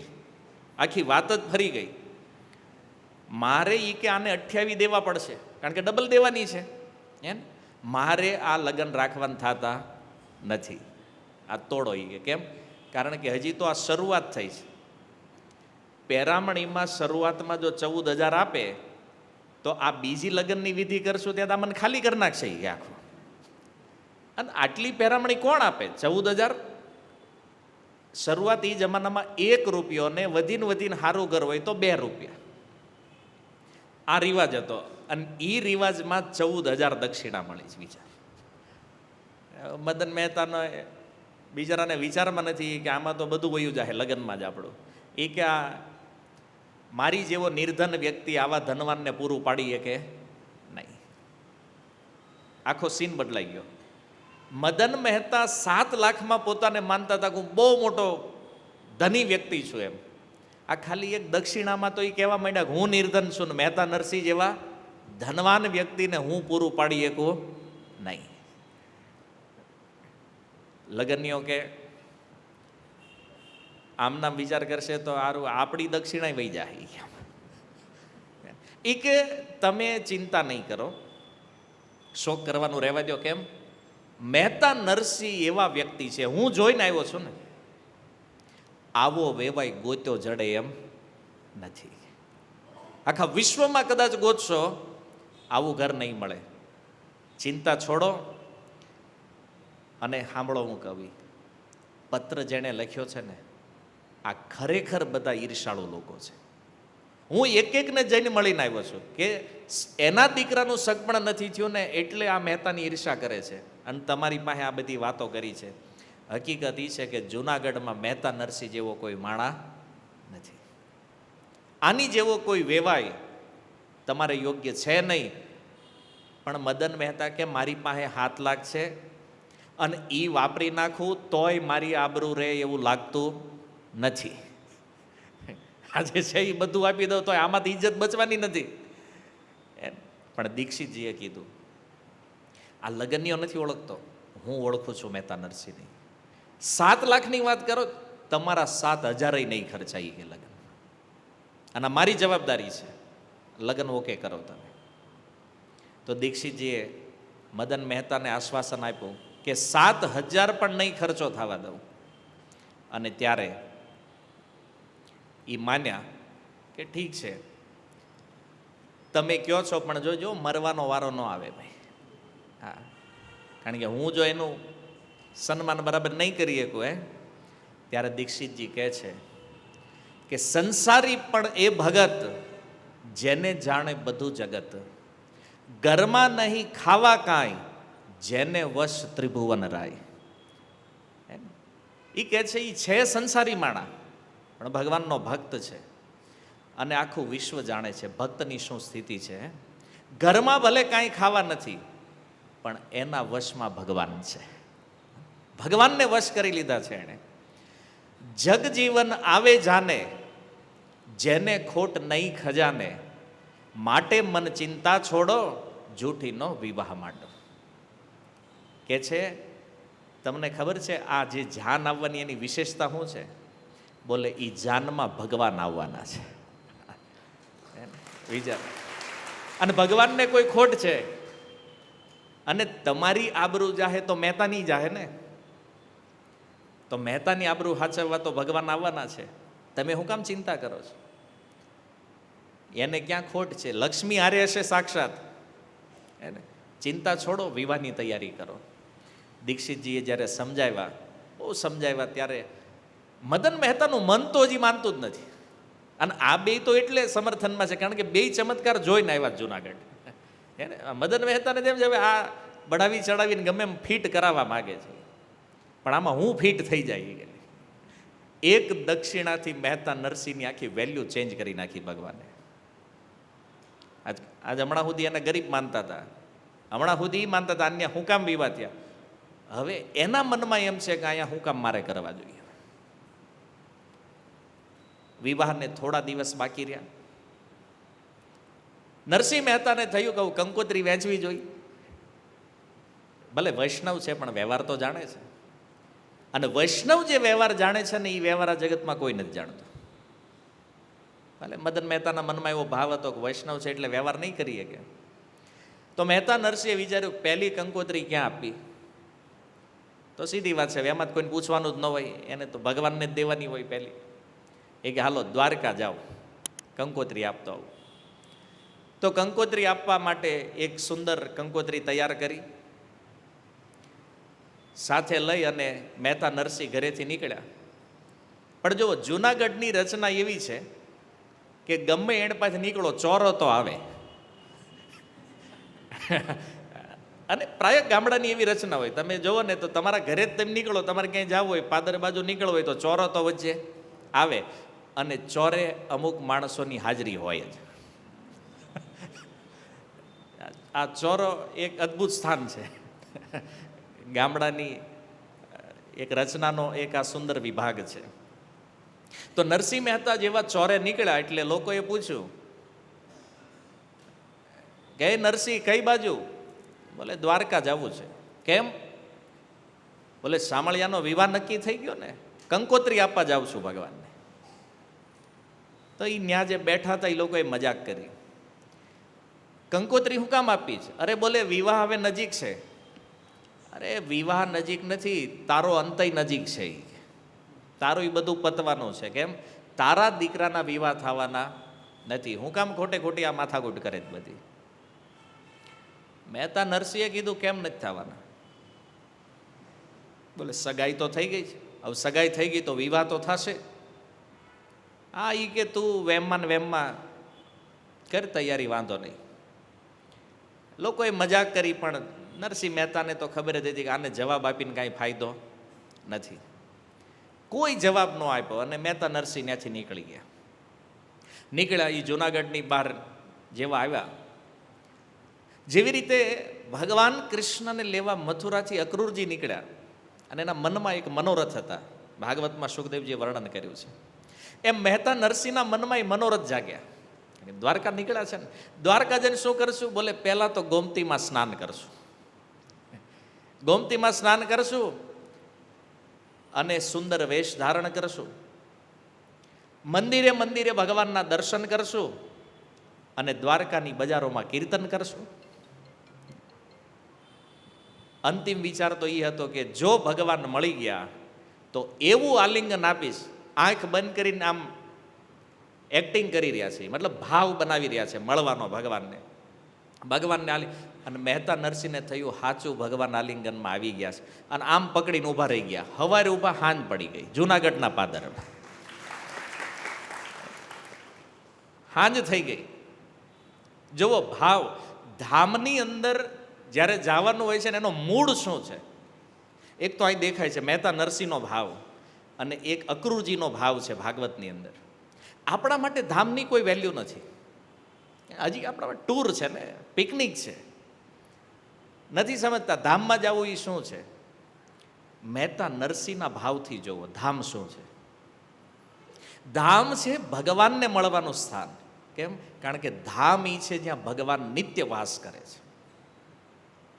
Speaker 1: આખી વાત જ ફરી ગઈ. મારે એ કે આને 28 દેવા પડશે, કારણ કે ડબલ દેવાની છે એમ, મારે આ લગ્ન રાખવાના થતા નથી, આ તોડો એ કે કેમ, કારણ કે હજી તો આ શરૂઆત થઈ છે. પેરામણીમાં શરૂઆતમાં જો 14,000 આપે તો આ બીજી લગ્નની વિધિ કરશું ત્યાં તો મને ખાલી કરી નાખશે એ આખું. અને આટલી પેરામણી કોણ આપે? 14,000. શરૂઆત એ જમાનામાં 1 રૂપિયો ને વધીને સારું ઘર હોય તો 2 રૂપિયા, આ રિવાજ હતો. અને એ રિવાજમાં 14,000 દક્ષિણા મળી છે. વિચાર, મદન મહેતાનો બિચારાને વિચારમાં નથી કે આમાં તો બધું વયું જાય લગ્નમાં જ આપણું. એ કે આ મારી જેવો નિર્ધન વ્યક્તિ આવા ધનવાનને પૂરું પાડી શકે નહીં. આખો સીન બદલાઈ ગયો. મદન મહેતા 7 લાખમાં પોતાને માનતા હતા કે હું બહુ મોટો ધની વ્યક્તિ છું એમ. આ ખાલી એક દક્ષિણામાં તો એ કહેવા માંડ્યા કે હું નિર્ધન છું ને મહેતા નરસિંહ જેવા ધનવાન વ્યક્તિને હું પૂરું પાડી શકું નહીં. લગનીઓ કે આમના વિચાર કરશે તો સારું આપણી દક્ષિણા વહી જાય. એ કે તમે ચિંતા નહીં કરો, શોક કરવાનું રહેવા દો. કેમ? મહેતા નરસિંહ એવા વ્યક્તિ છે, હું જોઈને આવ્યો છું ને, આવો વેવાય ગોત્યો જડે એમ નથી. આખા વિશ્વમાં કદાચ ગોતશો આવું ઘર નહીં મળે. ચિંતા છોડો અને સાંભળો હું કવિ. પત્ર જેણે લખ્યો છે ને, આ ખરેખર બધા ઈર્ષાળુ લોકો છે. હું એકને જઈને મળીને આવ્યો છું કે એના દીકરાનું સગપણ નથી થયું ને એટલે આ મહેતાની ઈર્ષા કરે છે. અને તમારી પાસે આ બધી વાતો કરી છે. હકીકત એ છે કે જૂનાગઢમાં મહેતા નરસિંહ જેવો કોઈ માણા નથી. આની જેવો કોઈ વેવાય તમારે યોગ્ય છે નહીં. પણ મદન મહેતા કે મારી પાસે 7 લાખ છે અને એ વાપરી નાખું તોય મારી આબરૂ રહે એવું લાગતું નથી. આજે છે એ બધું આપી દઉં તો આમાંથી ઇજ્જત બચવાની નથી. પણ દીક્ષિતજીએ કીધું આ લગનીઓ નથી ઓળખતો, હું ઓળખું છું મહેતા નરસિંહની. 7 લાખની વાત કરો, તમારા 7,000 નહીં ખર્ચાઈ કે લગ્ન. અને મારી જવાબદારી છે, લગ્ન ઓકે કરો તમે. તો દીક્ષિતજીએ મદન મહેતાને આશ્વાસન આપ્યું કે 7,000 પણ નહીં ખર્ચો થવા દઉં. અને ત્યારે એ માન્યા કે ઠીક છે તમે કહો છો, પણ જોજો મરવાનો વારો ન આવે ભાઈ. હા, કારણ કે હું જો એનું સન્માન બરાબર નહીં કરી શકું ત્યારે દીક્ષિતજી કહે છે કે સંસારી પણ એ ભગત જેને જાણે બધું જગત, ઘરમાં નહીં ખાવા કાંઈ જેને વશ ત્રિભુવન રાય. એ કહે છે એ છે સંસારી માણા પણ ભગવાનનો ભક્ત છે અને આખું વિશ્વ જાણે છે ભક્તની શું સ્થિતિ છે. ઘરમાં ભલે કાંઈ ખાવા નથી પણ એના વશમાં ભગવાન છે. ભગવાનને વશ કરી લીધા છે એણે. જગજીવન આવે જાને જેને ખોટ નહીં ખજાને, માટે મન ચિંતા છોડો જૂઠીનો વિવાહ માંડો. કે છે તમને ખબર છે આ જે જાન આવવાની એની વિશેષતા શું છે? બોલે એ જાનમાં ભગવાન આવવાના છે. વિચાર. અને ભગવાનને કોઈ ખોટ છે અને તમારી આબરૂ જાહે તો મહેતાની જાહે ને. તો મહેતાની આબરૂ સાચવવા તો ભગવાન આવવાના છે. તમે શું કામ ચિંતા કરો છો? એને ક્યાં ખોટ છે? લક્ષ્મી હારે હશે સાક્ષાત. એને ચિંતા છોડો, વિવાહની તૈયારી કરો. દીક્ષિતજીએ જ્યારે સમજાવ્યા, બહુ સમજાવ્યા, ત્યારે મદન મહેતાનું મન તો હજી માનતું જ નથી. અને આ બે તો એટલે સમર્થનમાં છે કારણ કે બે ચમત્કાર જોઈને આવ્યા જુનાગઢ. એને મદન મહેતાને જેમ છે આ બઢાવી ચડાવીને ગમે એમ ફિટ કરાવવા માગે છે, પણ આમાં હું ફિટ થઈ જાય. એક દક્ષિણાથી મહેતા નરસિંહની આખી વેલ્યુ ચેન્જ કરી નાખી ભગવાને. આજ હમણાં સુધી એને ગરીબ માનતા હતા, હમણાં સુધી માનતા હતા અન્ય હું કામ વિવાહ થયા. હવે એના મનમાં એમ છે કે અહીંયા હું કામ મારે કરવા જોઈએ. વિવાહને થોડા દિવસ બાકી રહ્યા. નરસિંહ મહેતાને થયું કે કંકોત્રી વહેંચવી જોઈ. ભલે વૈષ્ણવ છે પણ વ્યવહાર તો જાણે છે. અને વૈષ્ણવ જે વ્યવહાર જાણે છે ને એ વ્યવહાર આ જગતમાં કોઈ નથી જાણતો. એટલે મદન મહેતાના મનમાં એવો ભાવ હતો કે વૈષ્ણવ છે એટલે વ્યવહાર નહીં કરીએ કે. તો મહેતા નરસિંહે વિચાર્યું પહેલી કંકોત્રી ક્યાં આપી. તો સીધી વાત છે, એમાં કોઈને પૂછવાનું જ ન હોય, એને તો ભગવાનને જ દેવાની હોય પહેલી. એ કે હાલો દ્વારકા જાઓ, કંકોત્રી આપતો આવું. તો કંકોત્રી આપવા માટે એક સુંદર કંકોત્રી તૈયાર કરી સાથે લઈ અને મહેતા નરસિંહ ઘરેથી નીકળ્યા. પણ જો જૂનાગઢની રચના એવી છે કે ગમે એણ પાસે નીકળો ચોરો તો આવે. અને પ્રાય ગામડાની એવી રચના હોય, તમે જુઓ ને તો તમારા ઘરે જ તમે નીકળો, તમારે ક્યાંય જવું હોય, પાદર બાજુ નીકળવું હોય તો ચોરો તો વચ્ચે આવે. અને ચોરે અમુક માણસોની હાજરી હોય જ. આ ચોરો એક અદ્ભુત સ્થાન છે ગામડાની એક રચનાનો એક આ સુંદર વિભાગ છે. તો નરસિંહ મહેતા જેવા ચોરે નીકળ્યા એટલે લોકોએ પૂછ્યું કે નરસિંહ કઈ બાજુ? બોલે દ્વારકા જવું છે. કેમ? બોલે શામળિયાનો વિવાહ નક્કી થઈ ગયો ને, કંકોત્રી આપવા જાઉં છું ભગવાનને. તો એ ન્યા જે બેઠા હતા એ લોકોએ મજાક કરી, કંકોત્રી હું કામ આપી છે? અરે બોલે વિવાહ હવે નજીક છે. અરે વિવાહ નજીક નથી, તારો અંતય નજીક છે. તારું એ બધું પતવાનું છે. કેમ? તારા દીકરાના વિવાહ થવાના નથી. હું કામ ખોટે ખોટી આ માથાકૂટ કરે જ બધી. મહેતા નરસિંહે કીધું કેમ નથી થવાના? બોલે સગાઈ તો થઈ ગઈ છે, હવે સગાઈ થઈ ગઈ તો વિવાહ તો થશે. હા એ કે તું વેમમાં ને વેમમાં કર તૈયારી, વાંધો નહીં. લોકોએ મજાક કરી પણ નરસિંહ મહેતાને તો ખબર જ હતી કે આને જવાબ આપીને કાંઈ ફાયદો નથી. કોઈ જવાબ ન આપ્યો અને મહેતા નરસિંહ ત્યાંથી નીકળી ગયા. નીકળ્યા એ જૂનાગઢની બહાર જેવા આવ્યા, જેવી રીતે ભગવાન કૃષ્ણને લેવા મથુરાથી અક્રૂરજી નીકળ્યા અને એના મનમાં એક મનોરથ હતા. ભાગવતમાં સુખદેવજીએ વર્ણન કર્યું છે. એમ મહેતા નરસિંહના મનમાં એ મનોરથ જાગ્યા. દ્વારકા નીકળ્યા છે ને, દ્વારકા જઈને શું કરશું? બોલે પહેલાં તો ગોમતીમાં સ્નાન કરશું. ગોમતીમાં સ્નાન કરશું અને સુંદર વેશ ધારણ કરશું. મંદિરે મંદિરે ભગવાનના દર્શન કરશું અને દ્વારકાની બજારોમાં કીર્તન કરશું. અંતિમ વિચાર તો એ હતો કે જો ભગવાન મળી ગયા તો એવું આલિંગન આપીશ, આંખ બંધ કરીને આમ એક્ટિંગ કરી રહ્યા છે, મતલબ ભાવ બનાવી રહ્યા છે મળવાનો ભગવાનને. ભગવાનને અને મહેતા નરસિંહને થયું સાચું ભગવાન આલિંગનમાં આવી ગયા છે અને આમ પકડીને ઊભા રહી ગયા. હવારે ઊભા, હાંજ પડી ગઈ જૂનાગઢના પાદરમાં. હાંજ થઈ ગઈ. જુઓ ભાવ, ધામની અંદર જ્યારે જવાનું હોય છે ને એનો મૂળ શું છે? એક તો અહીં દેખાય છે મહેતા નરસિંહનો ભાવ અને એક અક્રૂરજીનો ભાવ છે ભાગવતની અંદર. આપણા માટે ધામની કોઈ વેલ્યુ નથી. હજી આપણા માટે ટૂર છે ને, પિકનિક છે, નથી સમજતા ધામમાં જવું એ શું છે. મહેતા નરસિંહના ભાવથી જોવો ધામ શું છે. ધામ છે ભગવાનને મળવાનું સ્થાન. કેમ? કારણ કે ધામ એ છે જ્યાં ભગવાન નિત્ય વાસ કરે છે.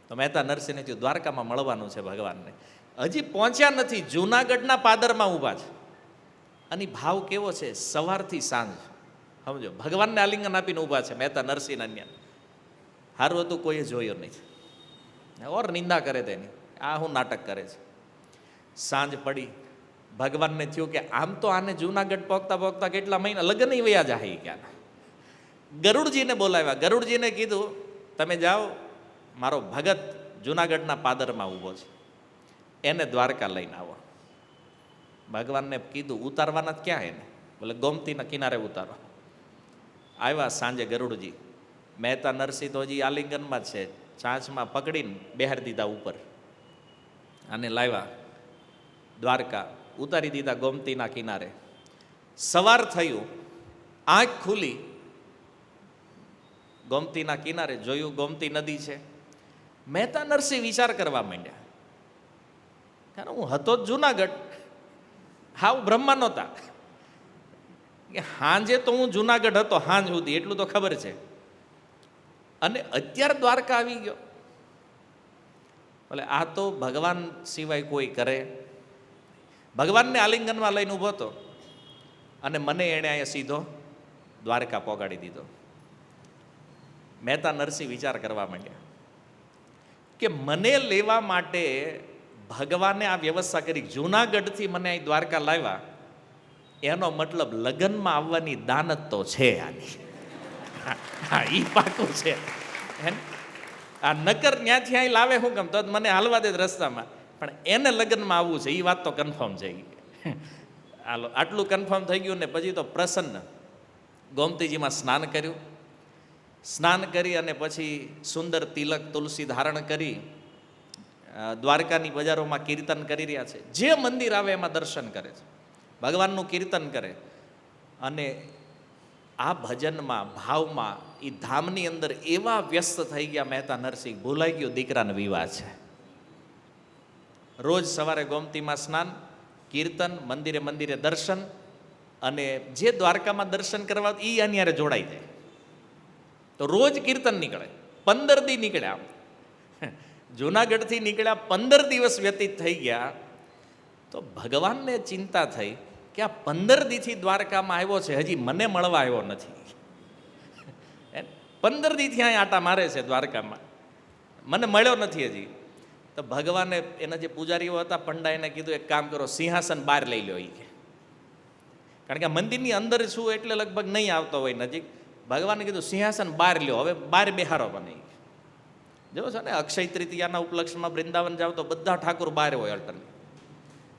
Speaker 1: તો મહેતા નરસિંહને થયું દ્વારકામાં મળવાનું છે ભગવાનને. હજી પહોંચ્યા નથી, જૂનાગઢના પાદરમાં ઊભા છે. અને ભાવ કેવો છે? સવારથી સાંજ, સમજો, ભગવાનને આલિંગન આપીને ઊભા છે મહેતા નરસિંહ અન્ય. સારું હતું કોઈએ જોયું નહીં, ઓર નિંદા કરે તેની, આ હું નાટક કરે છે. સાંજ પડી, ભગવાનને થયું કે આમ તો આને જૂનાગઢ પહોંચતા પહોંચતા કેટલા મહિના લગ્ન વયા જાય ક્યાં. ગરુડજીને બોલાવ્યા. ગરુડજીને કીધું તમે જાઓ, મારો ભગત જૂનાગઢના પાદરમાં ઊભો છે, એને દ્વારકા લઈને આવો. ભગવાનને કીધું ઉતારવાના ક્યાં એને? બોલે ગોમતીના કિનારે ઉતારો. આવ્યા સાંજે ગરુડજી. મહેતા નરસિંહ તો હજી આલિંગનમાં જ છે, ચાંચમાં પકડીને બેહારી દીધા ઉપર અને લાવ્યા દ્વારકા, ઉતારી દીધા ગોમતીના કિનારે. સવાર થયું, આંખ ખુલી, ગોમતીના કિનારે જોયું ગોમતી નદી છે. મહેતા નરસિંહ વિચાર કરવા માંડ્યા, કારણ હું હતો જ જૂનાગઢ, હાવ બ્રહ્મા નહોતા કે હાંજે તો હું જૂનાગઢ હતો, હાંજ સુધી એટલું તો ખબર છે, અને અત્યારે દ્વારકા આવી ગયો. એટલે આ તો ભગવાન સિવાય કોઈ કરે. ભગવાનને આલિંગનમાં લઈને ઊભો હતો અને મને એણે અહીંયા સીધો દ્વારકા પોગાડી દીધો. મહેતા નરસિંહ વિચાર કરવા માંડ્યા કે મને લેવા માટે ભગવાને આ વ્યવસ્થા કરી. જૂનાગઢથી મને અહીં દ્વારકા લાવ્યા, એનો મતલબ લગ્નમાં આવવાની દાનત તો છે આની. હા, ઈ પાકું છે. આ નકર ત્યાંથી અહીં લાવે શું કેમ, તો મને હાલવા દે રસ્તામાં, પણ એને લગ્નમાં આવવું છે, એ વાત તો કન્ફર્મ છે. હાલો, આટલું કન્ફર્મ થઈ ગયું ને પછી તો પ્રસન્ન ગોમતીજીમાં સ્નાન કર્યું. સ્નાન કરી અને પછી સુંદર તિલક તુલસી ધારણ કરી દ્વારકાની બજારોમાં કીર્તન કરી રહ્યા છે. જે મંદિર આવે એમાં દર્શન કરે છે, ભગવાનનું કીર્તન કરે. અને આ ભજનમાં ભાવમાં એ ધામની અંદર એવા વ્યસ્ત થઈ ગયા મહેતા નરસિંહ, ભૂલાઈ ગયું દીકરાનો વિવાહ છે. રોજ સવારે ગોમતીમાં સ્નાન, કીર્તન, મંદિરે મંદિરે દર્શન, અને જે દ્વારકામાં દર્શન કરવા એ અન્યારે જોડાઈ જાય. તો રોજ કીર્તન નીકળે. 15 દી નીકળ્યા. જૂનાગઢથી નીકળ્યા, 15 દિવસ વ્યતીત થઈ ગયા. તો ભગવાનને ચિંતા થઈ કે આ 15 દીથી દ્વારકામાં આવ્યો છે, હજી મને મળવા આવ્યો નથી. 15 દીથી અહીં આટા મારે છે દ્વારકામાં, મને મળ્યો નથી હજી. તો ભગવાને એના જે પૂજારીઓ હતા પંડા, એને કીધું એક કામ કરો, સિંહાસન બહાર લઈ લો. એ કારણ કે મંદિરની અંદર છું એટલે લગભગ નહીં આવતો હોય નજીક. ભગવાને કીધું સિંહાસન બહાર લ્યો, હવે બહાર બેહારો મને. જો છે ને, અક્ષય તૃતીયાના ઉપલક્ષમાં વૃંદાવન જાવ તો બધા ઠાકોર બહાર હોય અલ્ટરનેટ.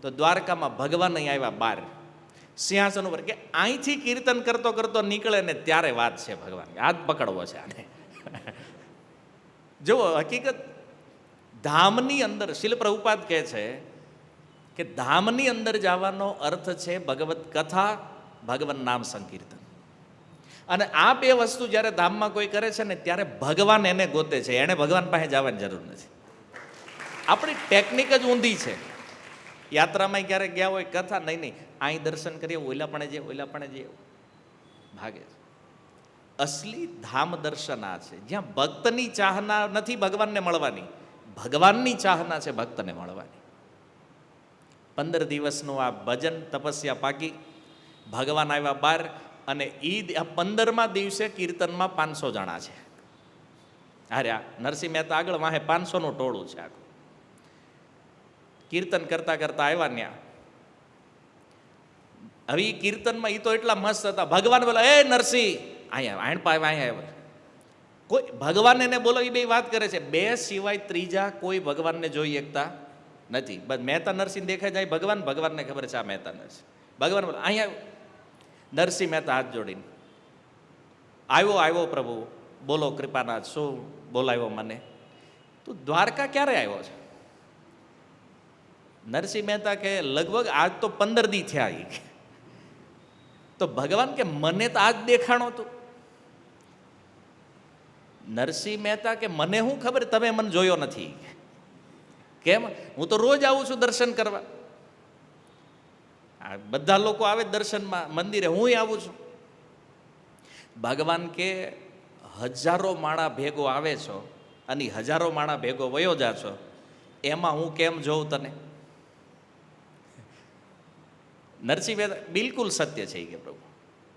Speaker 1: તો દ્વારકામાં ભગવાન અહીં આવ્યા બહાર સિંહાસન ઉપર, કે અહીંથી કીર્તન કરતો કરતો નીકળે ને ત્યારે વાત છે ભગવાન, હાથ પકડવો છે આને. જુઓ, હકીકત ધામની અંદર શીલ પ્રભુપાદ કહે છે કે ધામની અંદર જવાનો અર્થ છે ભગવત કથા, ભગવાન નામ સંકીર્તન. અને આ બે વસ્તુ જ્યારે ધામમાં કોઈ કરે છે ને ત્યારે ભગવાન એને ગોતે છે, એને ભગવાન પાસે જવાની જરૂર નથી. આપણી ટેકનિક જ ઊંધી છે. યાત્રામાં ક્યારેક ગયા હોય, કથા નહીં, અહીં દર્શન કરીએ, ઓલા પણ જે ભાગે છે. અસલી ધામ દર્શન આ છે, જ્યાં ભક્તની ચાહના નથી ભગવાનને મળવાની, ભગવાનની ચાહના છે ભક્તને મળવાની. 15 દિવસનું આ ભજન તપસ્યા પાકી, ભગવાન આવ્યા બહાર. અને આ 15મા દિવસે કીર્તનમાં 500 જણા છે. અરે આ નરસિંહ મહેતા આગળ વાહે 500નું ટોળું છે આખું. કીર્તન કરતા કરતા આવ્યા ત્યાં. હવે એ કીર્તનમાં એ તો એટલા મસ્ત હતા, ભગવાન બોલા, એ નરસિંહ અહીંયા આણ પાય અહીંયા. કોઈ ભગવાન એને બોલો, એ બે વાત કરે છે. બે સિવાય ત્રીજા કોઈ ભગવાનને જોઈ શકતા નથી. બસ મહેતા નરસિંહ દેખાય જાય ભગવાન, ભગવાનને ખબર છે આ મહેતા નરસિંહ. ભગવાન બોલો અહીંયા. નરસિંહ મહેતા હાથ જોડીને, આવ્યો પ્રભુ, બોલો કૃપાનાથ, શું બોલાવ્યો મને? તું દ્વારકા ક્યારે આવ્યો છે? નરસિંહ મહેતા કે લગભગ આજ તો 15 દી થયા. તો ભગવાન કે મને તો આજ દેખાણો તું. નરસિંહ મહેતા કે મને શું ખબર, તમે મને જોયો નથી. કેમ? હું તો રોજ આવું છું દર્શન કરવા. બધા લોકો આવે દર્શનમાં મંદિરે, હું આવું છું. ભગવાન કે હજારો માણા ભેગો આવે છો અને હજારો માણા ભેગો વયો જા છો, એમાં હું કેમ જોઉં તને? નરસિંહ મહેતા બિલકુલ સત્ય છે કે પ્રભુ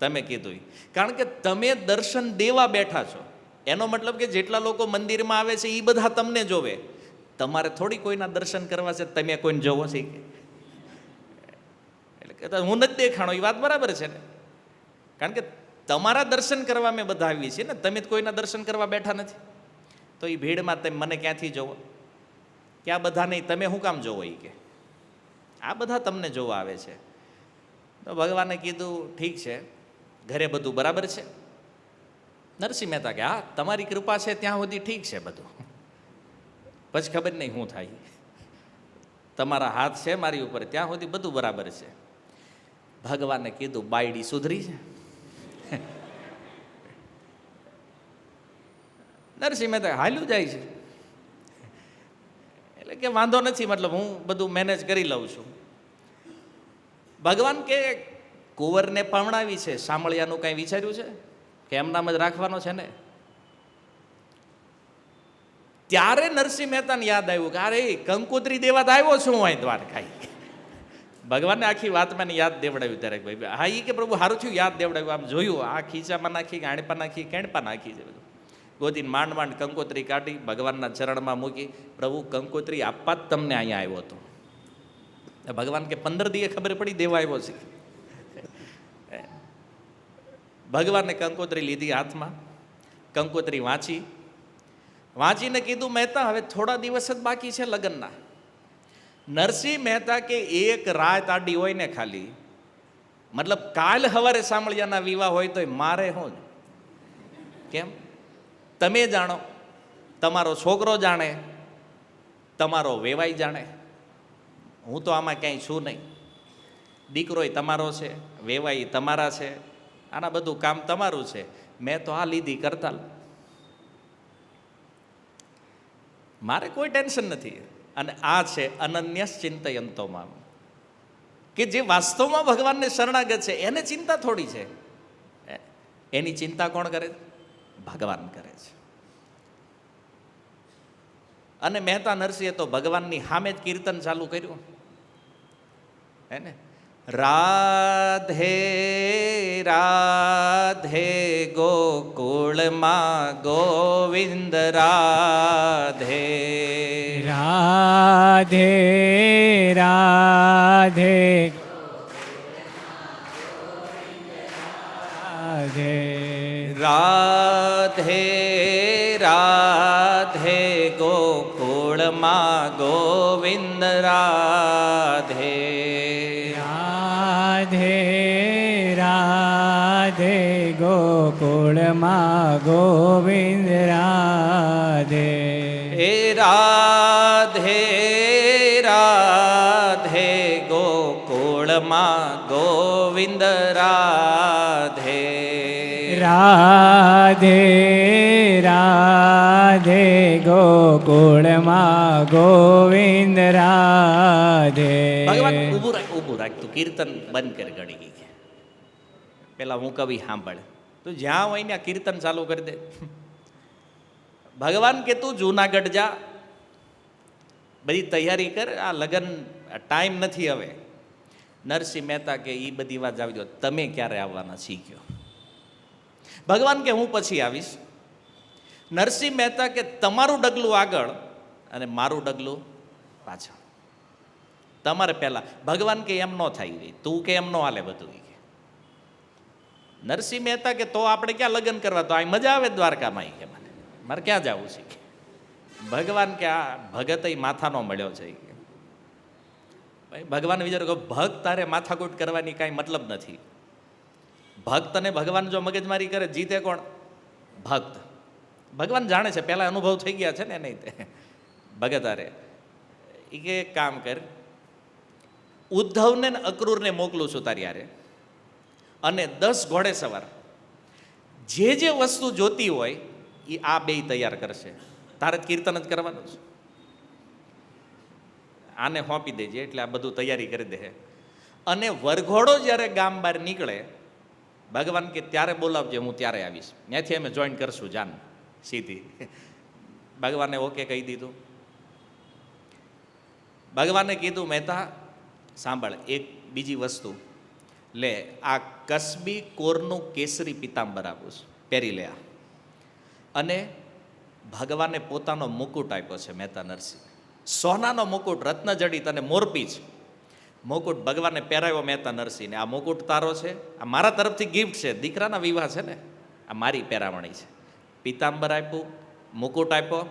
Speaker 1: તમે કીધું, કારણ કે તમે દર્શન દેવા બેઠા છો. એનો મતલબ કે જેટલા લોકો મંદિરમાં આવે છે એ બધા તમને જોવે, તમારે થોડી કોઈના દર્શન કરવા છે, તમે કોઈને જોવો છે? હું નથી દેખાણો, એ વાત બરાબર છે ને, કારણ કે તમારા દર્શન કરવા મેં બધા આવી છીએ ને, તમે કોઈના દર્શન કરવા બેઠા નથી. તો એ ભીડમાં તમે મને ક્યાંથી જોવો? ક્યાં બધા નહીં, તમે શું કામ જોવો? એ કે આ બધા તમને જોવા આવે છે. તો ભગવાને કીધું ઠીક છે, ઘરે બધું બરાબર છે? નરસિંહ મહેતા કે હા, તમારી કૃપા છે ત્યાં સુધી ઠીક છે બધું, પછી ખબર નહીં શું થાય. તમારા હાથ છે મારી ઉપર, ત્યાં સુધી બધું બરાબર છે. ભગવાને કીધું બાયડી સુધરી છે? નરસિંહ મહેતા હાલ્યું જાય છે, એટલે કે વાંધો નથી, મતલબ હું બધું મેનેજ કરી લઉં છું. ભગવાન કે કુંવરને પરણાવી છે, સાંભળિયાનું કંઈ વિચાર્યું છે કે એમનામ જ રાખવાનો છે ને? ત્યારે નરસિંહ મહેતાને યાદ આવ્યું કે અરે કંકોત્રી દેવા તો આવ્યો છું હું અહીં દ્વારકા. ભગવાનને આખી વાત મને યાદ દેવડાવ્યું ત્યારે ભાઈ હા એ કે પ્રભુ સારું થયું યાદ દેવડાવ્યું. આમ જોયું આ ખીચામાં નાખી ગાણપા નાખી કેણપા નાખી છે બધું ગોતીને માંડ માંડ કંકોત્રી કાઢી ભગવાનના ચરણમાં મૂકી. પ્રભુ કંકોત્રી આપવા જ તમને અહીંયા આવ્યો હતો. ભગવાન કે 15 દીએ ખબર પડી દેવા આવ્યો છે. ભગવાનને કંકોત્રી લીધી હાથમાં, કંકોત્રી વાંચીને કીધું મહેતા હવે થોડા દિવસ જ બાકી છે લગ્નના. નરસિંહ મહેતા કે એક રાત આડી હોય ને ખાલી, મતલબ કાલ સવારે સાંભળ્યાના વિવાહ હોય તો મારે હું કેમ તમે જાણો, તમારો છોકરો જાણે, તમારો વેવાઈ જાણે, હું તો આમાં ક્યાંય છું નહીં. દીકરોય તમારો છે, વેવાઈ તમારા છે, આના બધું કામ તમારું છે. મેં તો આ લીધી કરતાલ, મારે કોઈ ટેન્શન નથી. અને આ છે અનન્ય ચિંતયંતોમાં, કે જે વાસ્તવમાં ભગવાનને શરણાગત છે એને ચિંતા થોડી છે. એની ચિંતા કોણ કરે? ભગવાન કરે છે. અને મહેતા નરસિંહે તો ભગવાનની સામે જ કીર્તન ચાલુ કર્યું હે ને. રાધે રાધે ગોકુળમાં ગોવિંદ રાધે,
Speaker 2: રાધે રાધે રાધે,
Speaker 1: રાધે રાધે ગોકુળમાં ગોવિંદ રાધે,
Speaker 2: રાધે રાધે ગોકુળમાં ગોવિંદ રાધે,
Speaker 1: હે રાધે રાધે ગોકુળમાં ગોવિંદ રાધે,
Speaker 2: રાધે રાધે ગોકુળમાં ગોવિંદ રાધે.
Speaker 1: ભગવાન ઊભું રાખ તું કીર્તન બંધ કરી ઘડી ગઈ કે પેલા હું કવિ સાંભળ, તું જ્યાં હોય ને કીર્તન ચાલુ કરી દે. ભગવાન કે તું જૂનાગઢ જા, બધી તૈયારી કર, આ લગ્ન ટાઈમ નથી હવે. નરસિંહ મહેતા કે એ બધી વાત આવી દો, તમે ક્યારે આવવાના શીખ્યો? ભગવાન કે હું પછી આવીશ. નરસિંહ મહેતા કે તમારું ડગલું આગળ અને મારું ડગલું પાછળ, તમારે પહેલા. ભગવાન કે એમ ન થાય, તું કે એમ ન હાલે બધું. નરસિંહ મહેતા કે તો આપણે ક્યાં લગ્ન કરવા, તો આ મજા આવે દ્વારકામાં કે મને મારે ક્યાં જવું છે. ભગવાન કે આ ભગત માથાનો મળ્યો છે. ભાઈ ભગવાન વિચાર કહો, ભક્ત તારે માથાકૂટ કરવાની કાંઈ મતલબ નથી. ભક્ત અને ભગવાન જો મગજમારી કરે, જીતે કોણ? ભક્ત. ભગવાન જાણે છે, પહેલા અનુભવ થઈ ગયા છે ને નહીં તે ભગત હારે. એ કે એક કામ કર, ઉદ્ધવને અક્રૂરને મોકલું છું તારી હારે, અને 10 ઘોડે સવાર જે વસ્તુ જોતી હોય એ આ બે તૈયાર કરશે, તારે કીર્તન જ કરવાનું છે. આને સોંપી દેજે એટલે આ બધું તૈયારી કરી દે. અને વરઘોડો જ્યારે ગામ બહાર નીકળે, ભગવાન કે ત્યારે બોલાવજે, હું ત્યારે આવીશ, ત્યાંથી અમે જોઈન કરશું જાન સીધી. ભગવાને ઓકે કહી દીધું. ભગવાને કીધું મહેતા સાંભળ, એક બીજી વસ્તુ લે, આ કસબી કોરનું કેસરી પિતાંબર આપું છું, પહેરી લે. અને ભગવાને પોતાનો મુકુટ આપ્યો છે મહેતા નરસિંહ, સોનાનો મુકુટ, રત્નજડિત અને મોરપીચ મુકુટ ભગવાને પહેરાવ્યો મહેતા નરસિંહને. આ મુકુટ તારો છે, આ મારા તરફથી ગિફ્ટ છે, દીકરાના વિવાહ છે ને, આ મારી પહેરામણી છે. પિતાંબર આપ્યું, મુકુટ આપ્યો,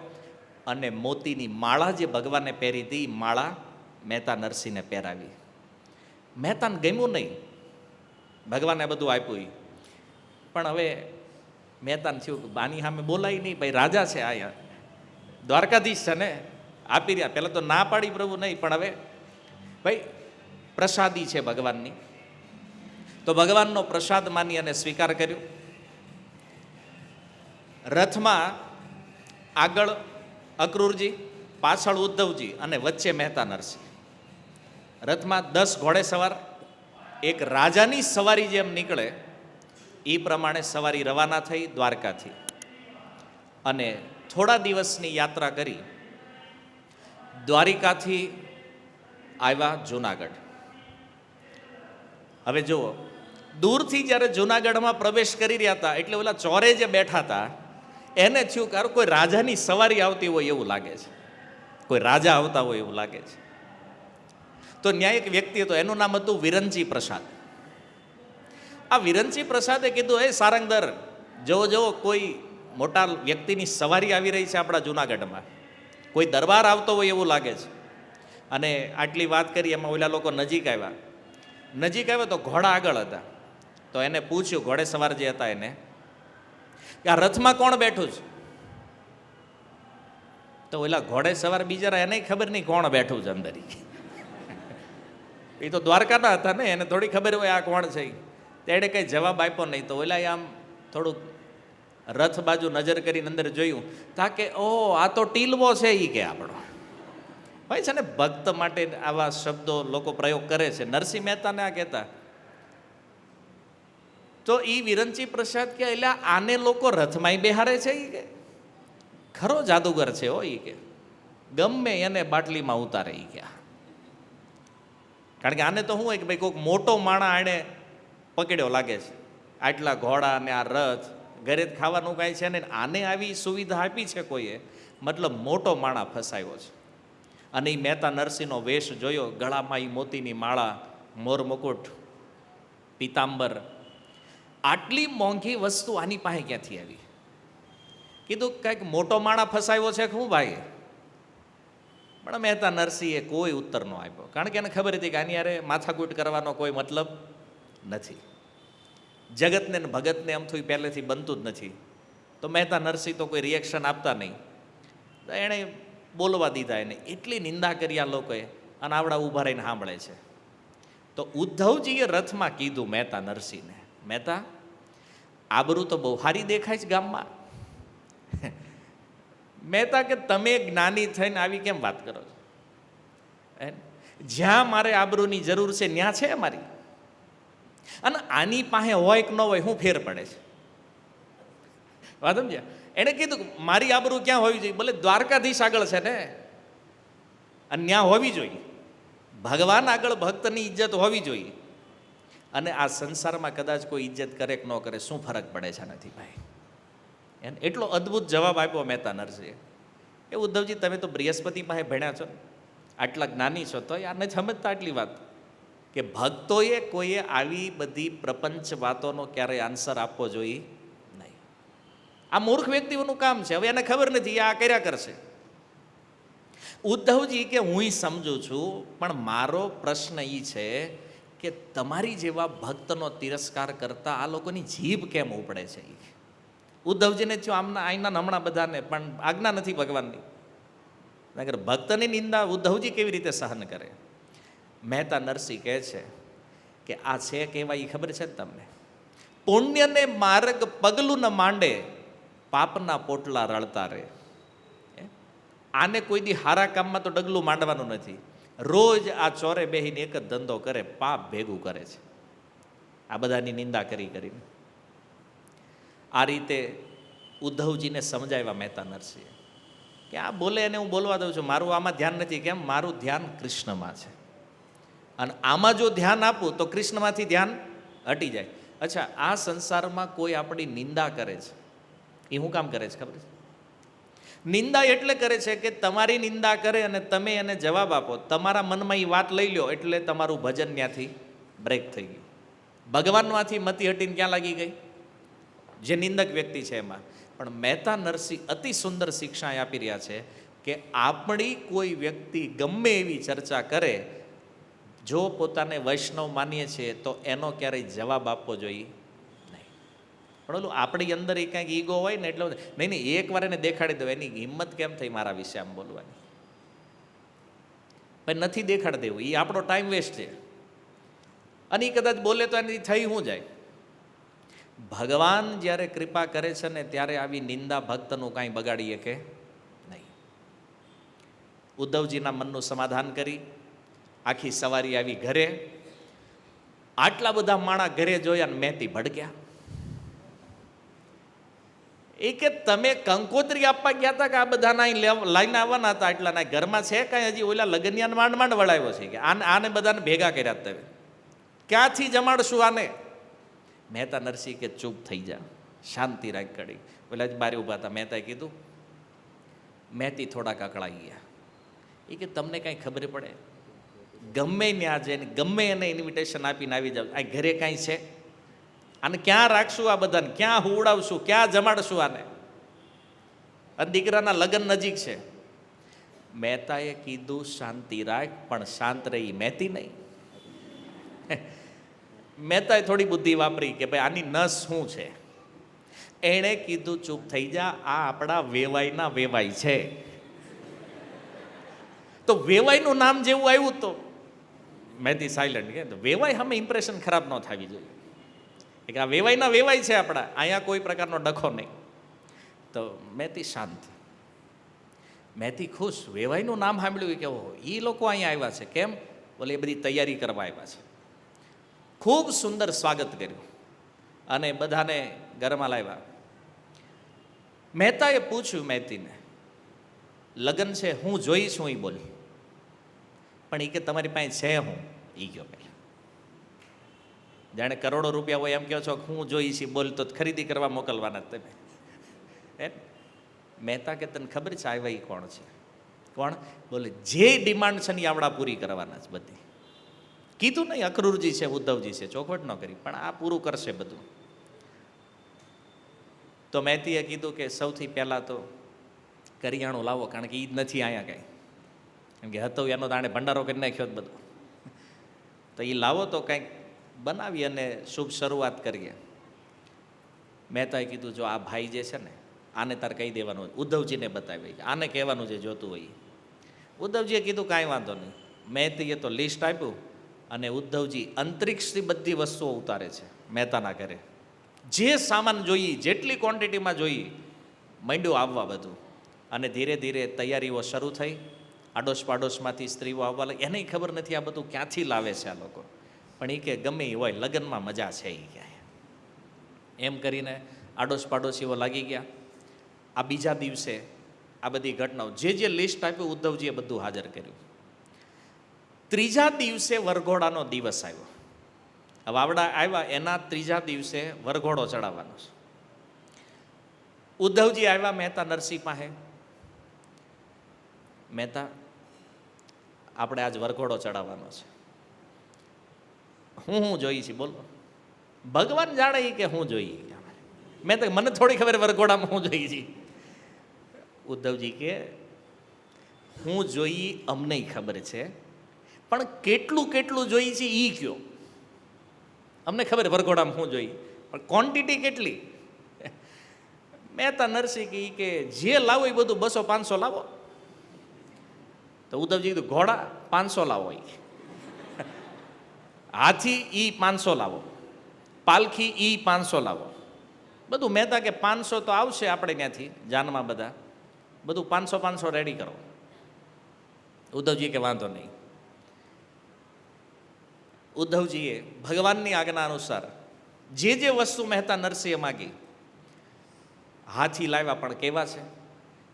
Speaker 1: અને મોતીની માળા જે ભગવાને પહેરી હતી, માળા મહેતા નરસિંહને પહેરાવી. મહેતાને ગમ્યું નહીં, ભગવાને બધું આપ્યું. પણ હવે મહેતાને થયું કે બાની સામે બોલાય નહીં, ભાઈ રાજા છે, આ દ્વારકાધીશ છે ને, આપી રહ્યા. પહેલાં તો ના પાડી પ્રભુ નહીં, પણ હવે ભાઈ પ્રસાદી છે ભગવાનની, તો ભગવાનનો પ્રસાદ માની અને સ્વીકાર કર્યો. રથમાં આગળ અક્રૂરજી, પાછળ ઉદ્ધવજી અને વચ્ચે મહેતા નરસિંહ. રથમાં 10 ઘોડે સવાર, એક રાજાની સવારી જેમ નીકળે એ પ્રમાણે સવારી રવાના થઈ દ્વારકાથી. અને થોડા દિવસની યાત્રા કરી દ્વારિકાથી આવ્યા જૂનાગઢ. હવે જુઓ, દૂરથી જ્યારે જુનાગઢમાં પ્રવેશ કરી રહ્યા હતા એટલે ઓલા ચોરે જે બેઠા હતા એને થયું કે કોઈ રાજાની સવારી આવતી હોય એવું લાગે છે, કોઈ રાજા આવતા હોય એવું લાગે છે. તો ન્યાય એક વ્યક્તિ હતો, એનું નામ હતું વિરંચી પ્રસાદ. આ વિરંચી પ્રસાદે કીધું, એ સારંગધર, જોવો જોવો કોઈ મોટા વ્યક્તિની સવારી આવી રહી છે આપણા જુનાગઢમાં, કોઈ દરબાર આવતો હોય એવું લાગે છે. અને આટલી વાત કરી એમાં ઓલા લોકો નજીક આવ્યા તો ઘોડા આગળ હતા. તો એને પૂછ્યું, ઘોડે સવાર જે હતા એને, કે આ રથમાં કોણ બેઠું છે? તો ઓલા ઘોડે સવાર બિચારા એને ખબર નહીં કોણ બેઠું છે અંદર. એ તો દ્વારકાના હતા ને, એને થોડી ખબર હોય આ કોણ છે. તેણે કંઈ જવાબ આપ્યો નહીં. તો ઓલા આમ થોડુંક રથ બાજુ નજર કરીને અંદર જોયું, તાકે ઓ આ તો ટીલવો છે એ કે આપણો હોય છે ને. ભક્ત માટે આવા શબ્દો લોકો પ્રયોગ કરે છે. નરસિંહ મહેતાને આ કહેતા. તો એ વિરંચી પ્રસાદ કે એટલે આને લોકો રથમાં બેહારે છે એ કે ખરો જાદુગર છે હો એ કે, ગમે એને બાટલીમાં ઉતારે એ કે. કારણ કે આને તો શું હોય કે ભાઈ કોઈક મોટો માણા આણે પકડ્યો લાગે છે, આટલા ઘોડા ને આ રથ, ઘરે જ ખાવાનું કાંઈ છે ને, આને આવી સુવિધા આપી છે કોઈએ, મતલબ મોટો માણા ફસાયો છે. અને એ મહેતા નરસિંહનો વેશ જોયો, ગળામાં એ મોતીની માળા, મોર મુકુટ, પીતાંબર, આટલી મોંઘી વસ્તુ આની પાસે ક્યાંથી આવી? કીધું કંઈક મોટો માણા ફસાયો છે કે હું ભાઈ? પણ મહેતા નરસિંહે કોઈ ઉત્તર ન આપ્યો, કારણ કે એને ખબર હતી કે આની યારે માથાકૂટ કરવાનો કોઈ મતલબ નથી. જગતને ને ભગતને એમ થયું પહેલેથી બનતું જ નથી. તો મહેતા નરસિંહ તો કોઈ રિએક્શન આપતા નહીં. તો એણે બોલવા દીધા એને. એટલી નિંદા કરી આ લોકોએ, અને આવડા ઊભા રહીને સાંભળે છે. તો ઉદ્ધવજીએ રથમાં કીધું મહેતા નરસિંહને, મહેતા, આબરૂ તો બહુ સારી દેખાય છે ગામમાં. મહેતા કે તમે જ્ઞાની થઈને આવી કેમ વાત કરો છો? જ્યાં મારે આબરૂની જરૂર છે ત્યાં છે મારી, અને આની પાસે હોય કે ન હોય શું ફેર પડે છે? વાત સમજ્યા? એણે કીધું મારી આબરૂ ક્યાં હોવી જોઈએ? ભલે દ્વારકાધીશ આગળ છે ને, અને ત્યાં હોવી જોઈએ. ભગવાન આગળ ભક્તની ઇજ્જત હોવી જોઈએ. અને આ સંસારમાં કદાચ કોઈ ઇજ્જત કરે કે ન કરે, શું ફરક પડે છે? નથી ભાઈ. એને એટલો અદ્ભુત જવાબ આપ્યો મહેતા નરસિંહે. એ ઉદ્ધવજી, તમે તો બૃહસ્પતિ પાસે ભણ્યા છો, આટલા જ્ઞાની છો, તો યાર નથી સમજતા આટલી વાત, કે ભક્તોએ કોઈએ આવી બધી પ્રપંચ વાતોનો ક્યારેય આન્સર આપવો જોઈએ નહીં. આ મૂર્ખ વ્યક્તિઓનું કામ છે. હવે એને ખબર નથી, આ કર્યા કરશે. ઉદ્ધવજી કે હું સમજુ છું, પણ મારો પ્રશ્ન એ છે કે તમારી જેવા ભક્તનો તિરસ્કાર કરતા આ લોકોની જીભ કેમ ઉપડે છે? ઉદ્ધવજીને થયું આમના આઈના હમણાં બધાને, પણ આજ્ઞા નથી ભગવાનની. નગર ભક્તની નિંદા ઉદ્ધવજી કેવી રીતે સહન કરે? મહેતા નરસિંહ કહે છે કે આ છે કહેવાય એ ખબર છે તમને? પુણ્યને માર્ગ પગલું ન માંડે, પાપના પોટલા રળતા રહે. આને કોઈ દી હારા કામમાં તો ડગલું માંડવાનું નથી. રોજ આ ચોરે બેહીને એક જ ધંધો કરે, પાપ ભેગું કરે છે, આ બધાની નિંદા કરીને. આ રીતે ઉદ્ધવજીને સમજાવ્યા મહેતા નરસિંહ કે આ બોલે એને હું બોલવા દઉં છું, મારું આમાં ધ્યાન નથી. કેમ? મારું ધ્યાન કૃષ્ણમાં છે, અને આમાં જો ધ્યાન આપું તો કૃષ્ણમાંથી ધ્યાન હટી જાય. અચ્છા, આ સંસારમાં કોઈ આપણી નિંદા કરે છે, એ શું કામ કરે છે ખબર છે? નિંદા એટલે કરે છે કે તમારી નિંદા કરે અને તમે એને જવાબ આપો, તમારા મનમાં એ વાત લઈ લો, એટલે તમારું ભજન ત્યાંથી બ્રેક થઈ ગયું. ભગવાનમાંથી મતી હટીને ક્યાં લાગી ગઈ? જે નિંદક વ્યક્તિ છે એમાં. પણ મહેતા નરસિંહ અતિ સુંદર શિક્ષા આપી રહ્યા છે કે આપણી કોઈ વ્યક્તિ ગમે એવી ચર્ચા કરે, જો પોતાને વૈષ્ણવ માનીએ છીએ તો એનો ક્યારેય જવાબ આપવો જોઈએ નહીં. પણ ઓલું આપણી અંદર એ કાંઈક ઈગો હોય ને, એટલે નહીં એકવાર એને દેખાડી દો, એની હિંમત કેમ થઈ મારા વિશે આમ બોલવાની? પણ નથી દેખાડી દેવું, એ આપણો ટાઈમ વેસ્ટ છે. અને એ કદાચ બોલે તો એની થઈ શું જાય? ભગવાન જ્યારે કૃપા કરે છે ને, ત્યારે આવી નિંદા ભક્તનું કાંઈ બગાડીએ કે નહીં. ઉદ્ધવજીના મનનું સમાધાન કરી આખી સવારી આવી ઘરે. આટલા બધા માણા ઘરે જોયા ને મહેતી ભડક્યા. એ કે તમે કંકોત્રી આપવા ગયા હતા કે આ બધાના લાઈને આવવાના હતા? આટલાના ઘરમાં છે કાંઈ? હજી ઓલા લગનિયાને માંડ વળાવ્યો છે કે આને બધાને ભેગા કર્યા તમે. ક્યાંથી જમાડશું આને? મહેતા નરસિંહ કે ચૂપ થઈ જા, શાંતિ રાખ કડી. પેલા જ બારે ઊભા હતા, મહેતાએ કીધું. મહેતી થોડાક અકળાઈ ગયા. એ કે તમને કાંઈ ખબર પડે? ગમે ત્યાં જઈને ગમે એને ઇન્વિટેશન આપીને આવી જાવ, આ ઘરે કાંઈ છે? આને ક્યાં રાખશું? આ બધાને ક્યાં હુવડાવશું? ક્યાં જમાડશું આને? અને દીકરાના લગ્ન નજીક છે. મહેતાએ કીધું શાંતિ રાખ, પણ શાંત રહી મહેતી નહીં. મહેતાએ થોડી બુદ્ધિ વાપરી કે ભાઈ આની નસ શું છે. એણે કીધું ચૂપ થઈ જા, આ આપણા વેવાઈના વેવાઈ છે. તો વેવાઈનું નામ જેવું આવ્યું તો મહેતી સાયલન્ટ કે વેવાઈ સામે ઇમ્પ્રેશન ખરાબ ન થવી જોઈએ, કે આ વેવાઈના વેવાઈ છે આપણા, અહીંયા કોઈ પ્રકારનો ડખો નહીં. તો મહેતી શાંત, મહેતી ખુશ. વેવાઈનું નામ સાંભળ્યું કે ઓહો એ લોકો અહીંયા આવ્યા છે. કેમ? બોલે એ બધી તૈયારી કરવા આવ્યા છે. ખૂબ સુંદર સ્વાગત કર્યું અને બધાને ઘરમાં લાવ્યા. મહેતાએ પૂછ્યું મહેતીને, લગ્ન છે, હું જોઈશ હું? એ બોલી. પણ એ કે તમારી પાસે છે હું? એ ગયો પહેલાં. જાણે કરોડો રૂપિયા હોય એમ કહો છો હું જોઈશ એ બોલ, તો ખરીદી કરવા મોકલવાના તમે. મહેતા કે તને ખબર છે આવ્યા એ કોણ છે? કોણ? બોલે જે ડિમાન્ડ છે ને એ આવડા પૂરી કરવાના જ બધી. કીધું નહીં અક્રૂરજી છે, ઉદ્ધવજી છે, ચોખવટ ન કરી, પણ આ પૂરું કરશે બધું. તો મહેતીએ કીધું કે સૌથી પહેલાં તો કરિયાણું લાવો, કારણ કે એ જ નથી અહીંયા કાંઈ. કેમ કે હતો એનો દાણે ભંડારો કરી નાખ્યો જ બધો. તો એ લાવો તો કંઈક બનાવી અને શુભ શરૂઆત કરીએ. મહેતાએ કીધું જો આ ભાઈ જે છે ને આને તારે કહી દેવાનું હોય, ઉદ્ધવજીને બતાવી, આને કહેવાનું જે જોતું હોય. ઉદ્ધવજીએ કીધું કાંઈ વાંધો નહીં. મહેતીએ તો લિસ્ટ આપ્યું અને ઉદ્ધવજી અંતરિક્ષથી બધી વસ્તુઓ ઉતારે છે મહેતાના ઘરે. જે સામાન જોઈએ, જેટલી ક્વોન્ટિટીમાં જોઈએ, માંડ્યું આવવા બધું. અને ધીરે ધીરે તૈયારીઓ શરૂ થઈ. આડોશ પાડોશમાંથી સ્ત્રીઓ આવવા લાગી. એને ખબર નથી આ બધું ક્યાંથી લાવે છે આ લોકો, પણ એ કે ગમે એ હોય લગ્નમાં મજા છે એ કહે. એમ કરીને આડોશ પાડોશીઓ લાગી ગયા. આ બીજા દિવસે આ બધી ઘટનાઓ જે લિસ્ટ આપ્યું ઉદ્ધવજીએ બધું હાજર કર્યું. ત્રીજા દિવસે વરઘોડાનો દિવસ આવ્યો. વાવડા આવ્યા એના ત્રીજા દિવસે વરઘોડો ચડાવવાનો છે. ઉદ્ધવજી આવ્યા મહેતા નરસિંહ પાસે. મહેતા આપણે આજ વરઘોડો ચડાવવાનો છે. હું જોઈ છે બોલો? ભગવાન જાણે કે હું જોઈ. મેં તો મને થોડી ખબર વરઘોડામાં હું જોઈ છે. ઉદ્ધવજી કે હું જોઈ અમને ખબર છે, પણ કેટલું કેટલું જોઈ છે એ કયો. અમને ખબર વરઘોડામાં હું જોઈ, પણ ક્વોન્ટિટી કેટલી? મહેતા નરસિંહ કે જે લાવો એ બધું 200-500 લાવો. તો ઉદ્ધવજી કીધું ઘોડા 500 લાવો, હાથી ઈ 500 લાવો, પાલખી ઈ 500 લાવો. બધું મહેતા કે 500 તો આવશે આપણે ત્યાંથી જાનમાં, બધા બધું 500 રેડી કરો. ઉદ્ધવજી કે વાંધો નહીં. ઉદ્ધવજીએ ભગવાનની આજ્ઞા અનુસાર જે વસ્તુ મહેતા નરસિંહે માગી, હાથી લાવ્યા. પણ કેવા છે?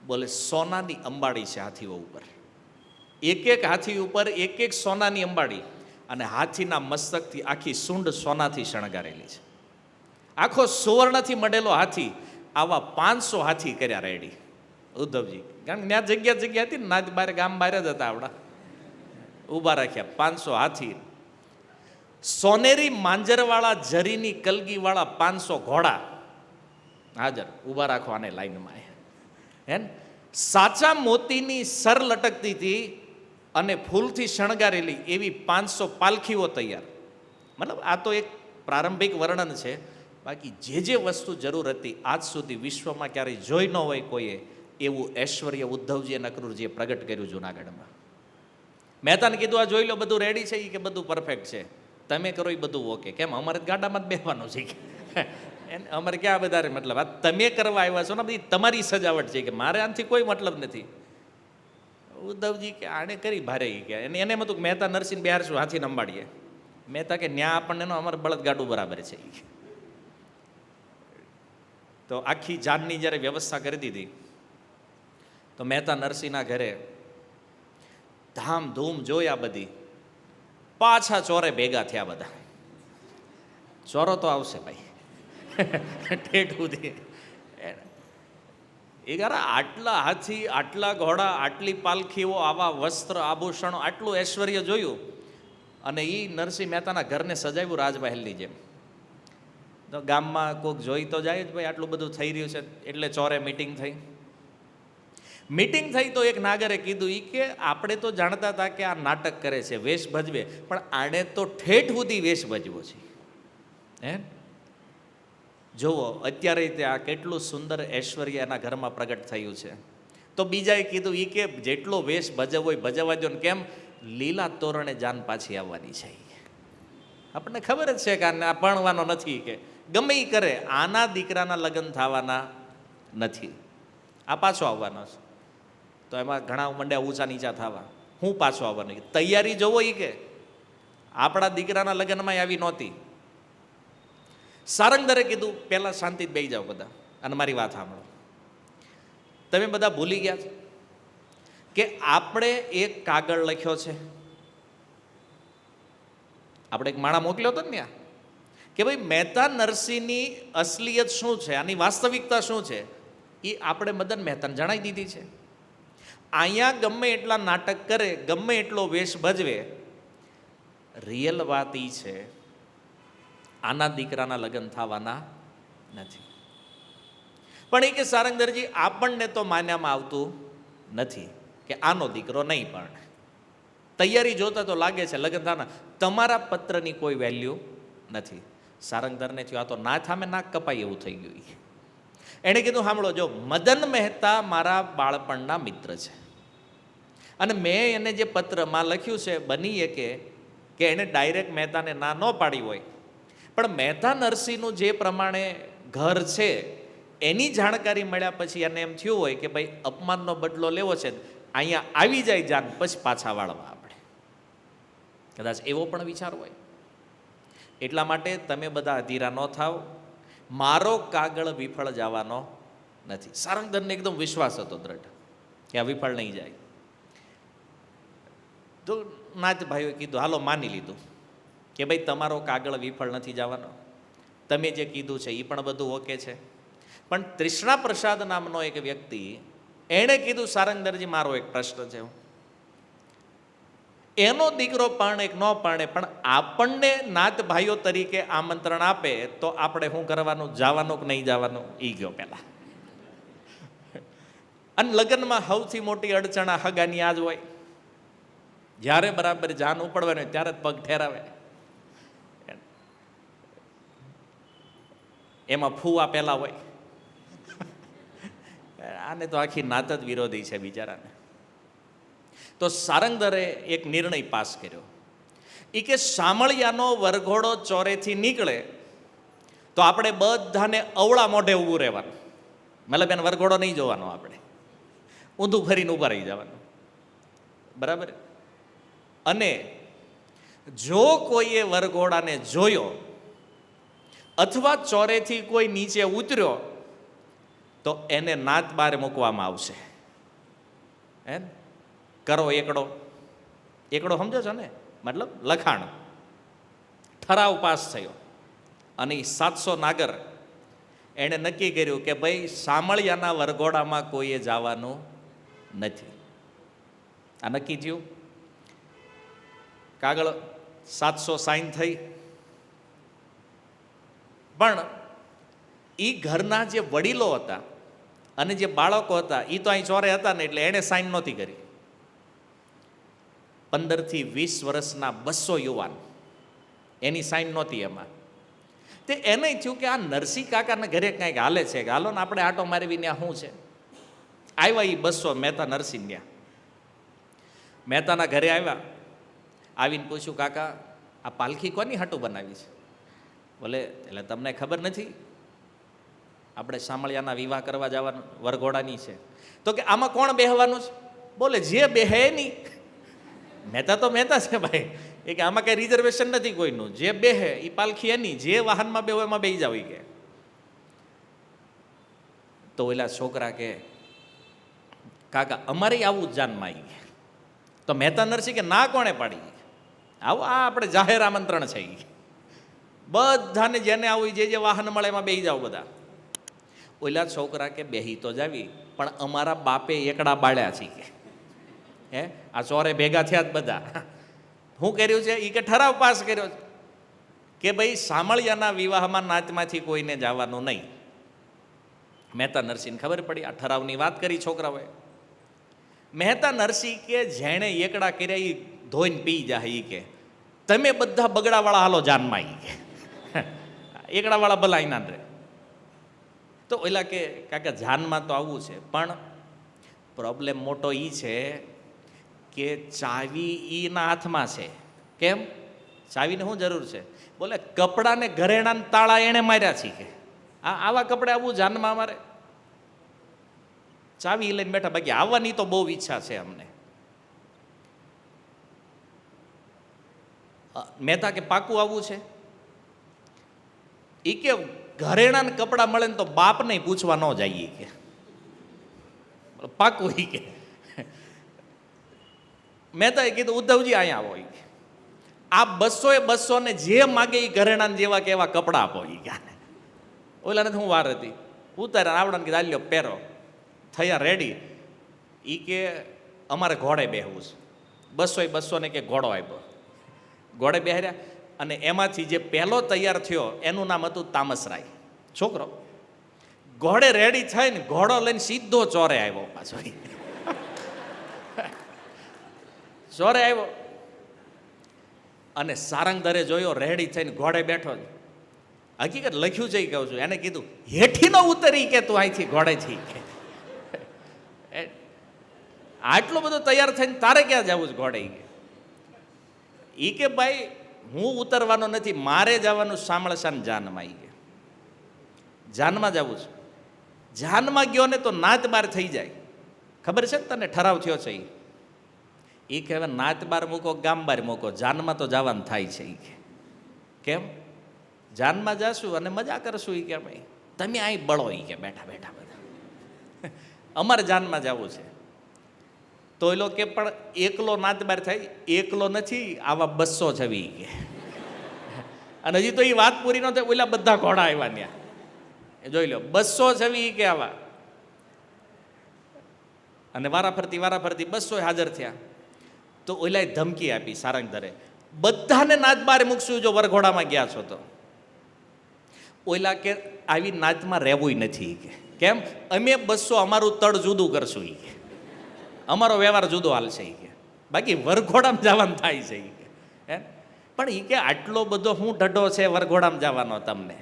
Speaker 1: બોલે સોનાની અંબાડી છે હાથીઓ ઉપર. એક એક હાથી ઉપર એક એક સોનાની અંબાડી, અને હાથીના મસ્તકથી આખી સૂંઢ સોનાથી શણગારેલી છે. આખો સુવર્ણથી મઢેલો હાથી. આવા 500 હાથી કર્યા રેડી ઉદ્ધવજી. કારણ કે ત્યાં જગ્યા હતી ને, ના બારે ગામ બહાર જ હતા આવડા, ઊભા રાખ્યા 500 હાથી. સોનેરી માંજરવાળા જરીની કલગીવાળા 500 ઘોડા હાજર, ઊભા રાખો આને લાઈનમાં. હે સાચા મોતીની સર લટકતી હતી અને ફૂલથી શણગારેલી એવી 500 પાલખીઓ તૈયાર. મતલબ આ તો એક પ્રારંભિક વર્ણન છે. બાકી જે વસ્તુ જરૂર હતી આજ સુધી વિશ્વમાં ક્યારેય જોઈ ન હોય કોઈએ, એવું ઐશ્વર્ય ઉદ્ધવજી અને અક્રૂરજીએ પ્રગટ કર્યું જુનાગઢમાં. મહેતાને કીધું આ જોઈ લો, બધું રેડી છે. એ કે બધું પરફેક્ટ છે, તમે કરો એ બધું ઓકે. કેમ? અમારે ગાડામાં જ બેસવાનું છે. અમારે ક્યાં વધારે મતલબ, આ તમે કરવા આવ્યા છો ને, બધી તમારી સજાવટ છે, કે મારે આનાથી કોઈ મતલબ નથી. ઉદ્ધવજી કે આને કરી ભારે કે એને એમ હતું કે મહેતા નરસિંહ બિહારશું હાથી અંબાડીએ. મહેતા કે ન્યા આપણને અમારે બળદ ગાડું બરાબર છે. તો આખી જાનની જ્યારે વ્યવસ્થા કરી દીધી, તો મહેતા નરસિંહના ઘરે ધામધૂમ જોયા બધી. પાછા ચોરે ભેગા થયા બધા. ચોરો તો આવશે ભાઈ ઠેઠ સુધી. એ ગારા આટલા હાથી, આટલા ઘોડા, આટલી પાલખીઓ, આવા વસ્ત્ર આભૂષણો, આટલું ઐશ્વર્ય જોયું અને એ નરસિંહ મહેતાના ઘરને સજાવ્યું રાજમહેલની જેમ. તો ગામમાં કોઈક જોઈ તો જાય જ ભાઈ આટલું બધું થઈ રહ્યું છે, એટલે ચોરે મીટિંગ થઈ. મીટિંગ થઈ તો એક નાગરે કીધું ઈ કે આપણે તો જાણતા હતા કે આ નાટક કરે છે, વેશ ભજવે, પણ આણે તો ઠેઠ સુધી વેશ ભજવો છે. હે જુઓ અત્યારે તે આ કેટલું સુંદર ઐશ્વર્ય એના ઘરમાં પ્રગટ થયું છે. તો બીજાએ કીધું ઈ કે જેટલો વેશ ભજવો હોય ભજવા દો ને, કેમ લીલા તોરણે જાન પાછી આવવાની છે. આપણને ખબર જ છે કે આને આ પરણવાનો નથી, કે ગમે એ કરે આના દીકરાના લગ્ન થવાના નથી, આ પાછો આવવાનો છે. તો એમાં ઘણા મંડ્યા ઊંચા નીચા થવા, હું પાછો આવવાનો, તૈયારી જોવો એ કે આપણા દીકરાના લગ્નમાં આવી નહોતી. સારંગધરે કીધું પહેલાં શાંતિથી બેસી જાઓ બધા અને મારી વાત સાંભળો. તમે બધા ભૂલી ગયા છો કે આપણે એક કાગળ લખ્યો છે, આપણે એક માણા મોકલ્યો હતો ને ત્યાં, કે ભાઈ મહેતા નરસિંહની અસલિયત શું છે, આની વાસ્તવિકતા શું છે, એ આપણે મદન મહેતાને જણાવી દીધી છે. અહીંયા ગમે એટલા નાટક કરે, ગમે એટલો વેશ ભજવે, રિયલ વાત એ છે આના દીકરાના લગ્ન થવાના નથી. પણ એ કે સારંગધરજી આપણને તો માન્યામાં આવતું નથી કે આનો દીકરો નહીં પરણે. તૈયારી જોતા તો લાગે છે લગ્ન થવાના, તમારા પત્રની કોઈ વેલ્યુ નથી. સારંગધરને થયું આ તો ના થામે નાક કપાય એવું થઈ ગયું. એણે કીધું સાંભળો, જો મદન મહેતા મારા બાળપણના મિત્ર છે અને મેં એને જે પત્રમાં લખ્યું છે, બની કે એણે ડાયરેક્ટ મહેતાને ના ન પાડી હોય, પણ મહેતા નરસિંહનું જે પ્રમાણે ઘર છે એની જાણકારી મળ્યા પછી એને એમ થયું હોય કે ભાઈ અપમાનનો બદલો લેવો છે, અહીંયા આવી જાય જાન પછી પાછા વાળવા આપણે, કદાચ એવો પણ વિચાર હોય. એટલા માટે તમે બધા અધીરા ન થાવ, મારો કાગળ વિફળ જવાનો નથી. સારંગધરને એકદમ વિશ્વાસ હતો દ્રઢ કે આ વિફળ નહીં જાય. તો નાથ ભાઈઓએ કીધું હાલો માની લીધું કે ભાઈ તમારો કાગળ વિફળ નથી જવાનો, તમે જે કીધું છે એ પણ બધું ઓકે છે. પણ તૃષ્ણા પ્રસાદ નામનો એક વ્યક્તિ, એણે કીધું સારંગધરજી મારો એક પ્રશ્ન છે, એનો દીકરો પરણે કે ન પરણે, પણ આપણને નાથ ભાઈઓ તરીકે આમંત્રણ આપે તો આપણે શું કરવાનું, જવાનું કે નહીં જવાનું, એ ગયો પહેલા. અને લગ્નમાં સૌથી મોટી અડચણ આ હગાની આ જ હોય, જ્યારે બરાબર જાન ઉપડવાની હોય ત્યારે જ પગ ઠેરાવે. એમાં ફૂવા પહેલા હોય, આને તો આખી નાત જ વિરોધી છે બિચારાને. તો સારંગધરે એક નિર્ણય પાસ કર્યો, એ કે શામળિયાનો વરઘોડો ચોરેથી નીકળે તો આપણે બધાને અવળા મોઢે ઊભું રહેવાનું, મતલબ એને વરઘોડો નહીં જોવાનો, આપણે ઊંધું ફરીને ઊભા રહી જવાનું, બરાબર. અને જો કોઈએ વરઘોડાને જોયો અથવા ચોરેથી કોઈ નીચે ઉતર્યો તો એને નાત બારે મૂકવામાં આવશે. હે કરો એકડો, એકડો સમજો છો ને, મતલબ લખાણ, ઠરાવ પાસ થયો અને 700 નાગર એણે નક્કી કર્યું કે ભાઈ શામળિયાના વરઘોડામાં કોઈએ જવાનું નથી. આ નક્કી થયું, કાગળ 700 સાઈન થઈ. પણ એ ઘરના જે વડીલો હતા અને જે બાળકો હતા એ તો અહીં ચોરે હતા ને, એટલે એણે સાઈન નહોતી કરી. 15 થી 20 વર્ષના 200 યુવાન, એની સાઈન નહોતી એમાં. તે એને થયું કે આ નરસિંહ કાકાના ઘરે કાંઈક હાલે છે, કે હાલો ને આપણે આટો મારવી ત્યાં શું છે. આવ્યા એ 200 મહેતા નરસિંહ ત્યાં, મહેતાના ઘરે આવ્યા, આવીને પૂછ્યું કાકા આ પાલખી કોની હાટું બનાવી છે? બોલે એટલે તમને ખબર નથી, આપણે શામળિયાના વિવાહ કરવા જવાનું, વરઘોડાની છે. તો કે આમાં કોણ બેહવાનું છે? બોલે જે બેહે નહીં. મહેતા તો મહેતા છે ભાઈ, એ કે આમાં કઈ રિઝર્વેશન નથી કોઈનું, જે બેહે એ પાલખી એની, જે વાહનમાં બેહો એમાં બેહી જાવ કે. તો ઓલા છોકરા કે કાકા અમારે આવું જ જાનમાં આવી ગયા. તો મહેતા નરસિંહ કે ના કોણે પાડી, આવું આ આપણે જાહેર આમંત્રણ છે. બધાને જેને આવું જે વાહન મળે એમાં બેસી જાઓ બધા. ઓલા છોકરા કે બેહી તો જાવી, પણ અમારા બાપે એકડા બાળ્યા છે કે હે આ ચોરે ભેગા થયા જ બધા. શું કર્યું છે એ કે ઠરાવ પાસ કર્યો છે કે ભાઈ સામળિયાના વિવાહમાં નાતમાંથી કોઈને જવાનું નહીં. મહેતા નરસિંહને ખબર પડી, આ ઠરાવની વાત કરી છોકરાઓએ. મહેતા નરસિંહ કે જેણે એકડા કર્યા એ ધોઈને પી જાય. એ કે તમે બધા બગડાવાળા હાલો જાનમાં. એ કે એકડાવાળા ભલા ના રે. તો ઓલા કે કાકા જાનમાં તો આવવું છે, પણ પ્રોબ્લેમ મોટો એ છે કે ચાવી એના હાથમાં છે. કેમ? ચાવીને શું જરૂર છે? બોલે કપડાને ઘરેણાને તાળા એણે માર્યા છે કે આવા કપડે આવવું જાનમાં અમારે? ચાવી લઈને બેઠા, બાકી આવવાની તો બહુ ઈચ્છા છે અમને. મહેતા કે પાકું આવવું છે? એ કે ઘરેણાને કપડાં મળે ને તો બાપને પૂછવા ન જાય. કે પાકું. એ કે મહેતાએ કીધું ઉદ્ધવજી અહીંયા આવો. આ 200 ને જે માગે એ ઘરેણાને જેવા કે એવા કપડાં આપો. એ કે ઓલાને શું વાર હતી, ઉતાર્યા આવડાને કીધા લ્યો પહેરો. થયા રેડી. એ કે અમારે ઘોડે બેહવું છે. 200 ને કે ઘોડો આપ્યો. ઘોડે બેહર્યા અને એમાંથી જે પહેલો તૈયાર થયો એનું નામ હતું તામસરાય. છોકરો ઘોડે રેડી થઈને ઘોડો લઈને સીધો ચોરે આવ્યો. પાછો ચોરે આવ્યો અને સારંગધરે જોયો રેડી થઈને ઘોડે બેઠો. હકીકત લખ્યું છે કહું છું. એને કીધું હેઠી નો ઉતરી કે તું અહીંથી ઘોડેથી. આટલો બધો તૈયાર થઈને તારે ક્યાં જવું છે ઘોડે? એ કે ભાઈ હું ઉતરવાનો નથી, મારે જવાનું સામળસાન જાનમાં. એ જાનમાં જવું છે. જાનમાં ગયો ને તો નાત બાર થઈ જાય. ખબર છે ને તને ઠરાવ થયો છે? એ કે હવે નાત બાર મૂકો, ગામ બાર મૂકો, જાનમાં તો જવાનું થાય છે. એ કે કેમ? જાનમાં જાશું અને મજા કરશું. એ કે ભાઈ તમે અહીં બળો. એ કે બેઠા બેઠા બધા અમારે જાનમાં જવું છે. તો એ લોકો કે પણ એકલો નાત બાર થાય? એકલો નથી, આવા 200 છવી. કે અને હજી તો એ વાત પૂરી ન થાય, ઓલા બધા ઘોડા આવ્યા ત્યાં. એ જોઈ લો 200 છવી કે આવા. અને વારાફરતી 200 હાજર થયા. તો ઓલાએ ધમકી આપી સારંગધરે, બધાને નાત બાર મૂકશું જો વરઘોડામાં ગયા છો તો. ઓલા કે આવી નાતમાં રહેવું નથી. કે કેમ? અમે 200 અમારું તળ જુદું કરશું. એ કે અમારો વ્યવહાર જુદો હાલશે. એ કે બાકી વરઘોડામાં જવાનું થાય છે. એ કે હે પણ એ કે આટલો બધો શું ઢઢો છે વરઘોડામાં જવાનો તમને?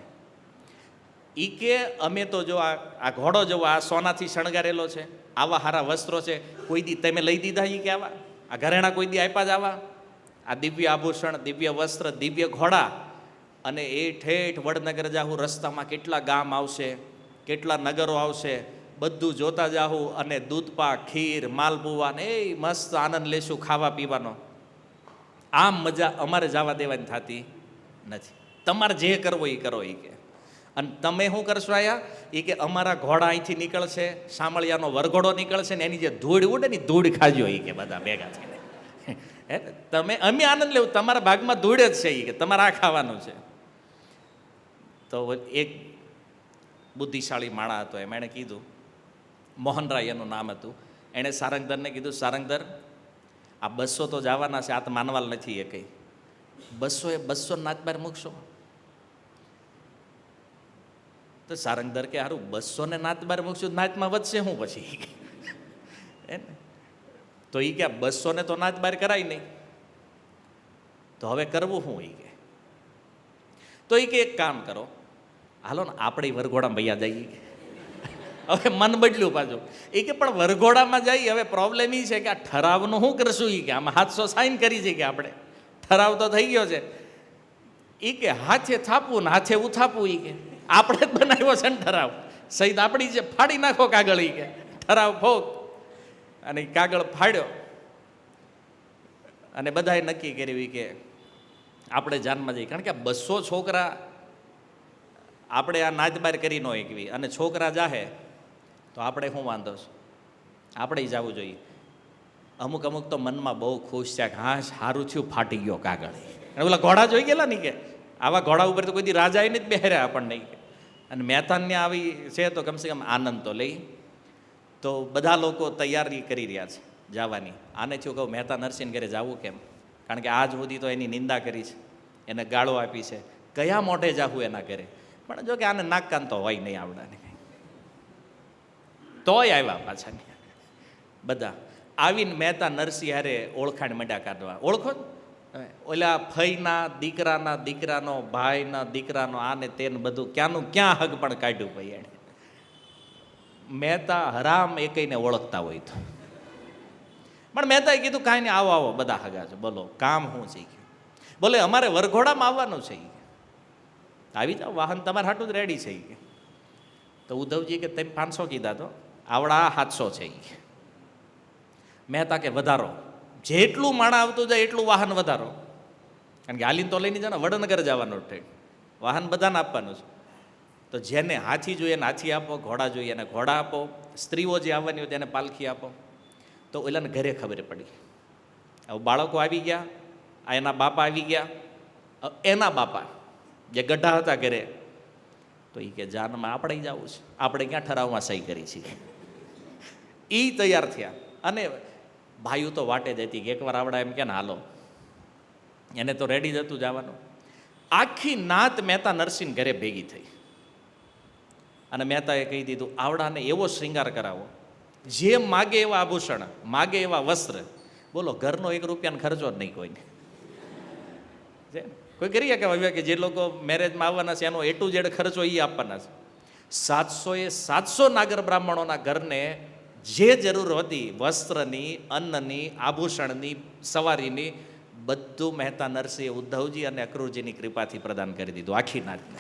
Speaker 1: એ કે અમે તો જો આ ઘોડો જો આ સોનાથી શણગારેલો છે, આવા સારા વસ્ત્રો છે, કોઈ દી તમે લઈ દીધા? એ કે આવા આ ઘરેણા કોઈ દી આપ્યા જ આવા? આ દિવ્ય આભૂષણ, દિવ્ય વસ્ત્ર, દિવ્ય ઘોડા. અને એ ઠેઠ વડનગર જાહું, રસ્તામાં કેટલા ગામ આવશે, કેટલા નગરો આવશે, બધું જોતા જાહું. અને દૂધપાક, ખીર, માલપુવા ને એ મસ્ત આનંદ લેશું ખાવા પીવાનો. આમ મજા અમારે જવા દેવાની થતી નથી. તમારે જે કરવો એ કરો. એ કે અને તમે શું કરશો આયા? એ કે અમારા ઘોડા અહીંથી નીકળશે, સામળિયાનો વરઘોડો નીકળશે ને એની જે ધૂળ ઉડે ને ધૂળ ખાજો. એ કે બધા ભેગા થઈને હે તમે અમે આનંદ લેવું, તમારા ભાગમાં ધૂળ જ છે. એ કે તમારે આ ખાવાનું છે. તો એક બુદ્ધિશાળી માણા હતો, એણે કીધું, મોહનરાય એનું નામ હતું. એણે સારંગધરને કીધું, સારંગધર આ 200 તો જવાના છે, આ તો માનવાલ નથી. એ કંઈ 200 નાત બાર મૂકશો? તો સારંગધર કે હારું 200 ને નાત બાર મૂકશું, નાતમાં વધશે શું પછી? હે ને? તો એ કે 200 ને તો નાત બાર કરાય નહીં, તો હવે કરવું શું? એ કે તો એ કે એક કામ કરો, હાલો ને આપણે વરઘોડામાં ભૈયા જઈએ. હવે મન બદલ્યું પાછું. એ કે પણ વરઘોડામાં જઈએ, હવે પ્રોબ્લેમ એ છે કે આ ઠરાવનું શું કરશું? એ કે આમાં 700 સાઈન કરી છે કે આપણે ઠરાવ તો થઈ ગયો છે. એ કે હાથે થાપવું ને હાથે ઉથાપવું. એ કે આપણે જ બનાવ્યો છે ને ઠરાવ, સહિત આપણી છે, ફાડી નાખો કાગળ. એ કે ઠરાવ ફોક. અને કાગળ ફાડ્યો અને બધાએ નક્કી કર્યું કે આપણે જાનમાં જઈએ. કારણ કે 200 છોકરા આપણે આ નાચ બાર કરી ન એકવી, અને છોકરા જાહે તો આપણે શું વાંધો છે? આપણે જવું જોઈએ. અમુક તો મનમાં બહુ ખુશ છે કે હા સારું થયું ફાટી ગયો કાગળ. અને ઓલા ઘોડા જોઈ ગયેલા ને કે આવા ઘોડા ઉપર તો કોઈ દી રાજાએ નથી બેહર્યા આપણને. અને મહેતાનને આવી છે તો કમસે કમ આનંદ તો લઈ. તો બધા લોકો તૈયારી કરી રહ્યા છે જવાની. આને થયું કહું મહેતા નરસિંહ ઘરે જવું કેમ? કારણ કે આજ સુધી તો એની નિંદા કરી છે, એને ગાળો આપી છે, કયા મોઢે જાવું એના ઘરે. પણ જો કે આને નાક કાન તો હોય નહીં આવડાને કંઈ. તોય આવ્યા પાછા બધા. આવીને મહેતા નરસિંહ હારે ઓળખાણ મંડ્યા કાઢવા. ઓળખો ઓલા ફઈના દીકરાનો ભાઈના દીકરાનો આને તેને બધું ક્યાંનું ક્યાં હગ પણ કાઢ્યું ભાઈ એણે. મહેતા હરામ એકઈને ઓળખતા હોય તો. પણ મહેતાએ કીધું કાંઈ નહીં, આવો આવો બધા હગા છે, બોલો કામ શું છે? બોલે અમારે વરઘોડામાં આવવાનું છે. આવી જાઓ, વાહન તમારે હાટું જ રેડી છે. તો ઉદ્ધવજી કે તેમ 500 કીધા તો આવડા 700 છે. મહેતા કે વધારો, જેટલું માણા આવતું જાય એટલું વાહન વધારો. કારણ કે હાલીને તો લઈને જાઓ, વડનગર જવાનો ટ્રેન, વાહન બધાને આપવાનું છે. તો જેને હાથી જોઈએ એને હાથી આપો, ઘોડા જોઈએ એને ઘોડા આપો, સ્ત્રીઓ જે આવવાની હોય તેને પાલખી આપો. તો ઓલાને ઘરે ખબર પડી. હવે બાળકો આવી ગયા, એના બાપા આવી ગયા, એના બાપા જે ગઢા હતા ઘરે, તો એ કે જાનમાં આપણે જવું છે, આપણે ક્યાં ઠરાવમાં સહી કરી છે. એ તૈયાર થયા. અને ભાઈઓ તો વાટે જ હતી કે એકવાર આવડા એમ કે ને હાલો, એને તો રેડી જ હતું જવાનું. આખી નાત મહેતા નરસિંહ ઘરે ભેગી થઈ. અને મહેતાએ કહી દીધું આવડાને એવો શ્રૃંગાર કરાવો, જે માગે એવા આભૂષણ, માગે એવા વસ્ત્ર. બોલો ઘરનો 1 રૂપિયાનો ખર્ચો જ નહીં કોઈને. કોઈ કરી શકે કે જે લોકો મેરેજમાં આવવાના છે એનો A to Z ખર્ચો એ આપવાના છે. 700 નાગર બ્રાહ્મણોના ઘરને જે જરૂર હતી વસ્ત્રની, અન્નની, આભૂષણની, સવારીની, બધું મહેતા નરસિંહ ઉદ્ધવજી અને અક્રૂરજીની કૃપાથી પ્રદાન કરી દીધું આખી નાતને.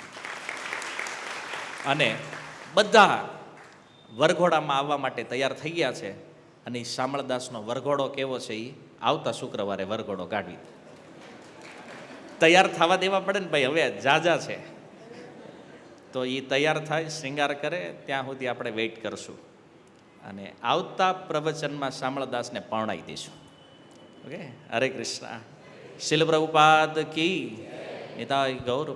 Speaker 1: અને બધા વરઘોડામાં આવવા માટે તૈયાર થઈ ગયા છે. અને શામળદાસનો વરઘોડો કેવો છે એ આવતા શુક્રવારે વરઘોડો કાઢવી. તૈયાર થવા દેવા પડે ને ભાઈ, હવે જાજા છે. તો એ તૈયાર થાય, શ્રૃંગાર કરે, ત્યાં સુધી આપણે વેઇટ કરશું. અને આવતા પ્રવચનમાં શામળદાસને પરણાવી દઈશું. ઓકે, હરે કૃષ્ણ. શીલ પ્રભુપાદ કી નિતાય ગૌર.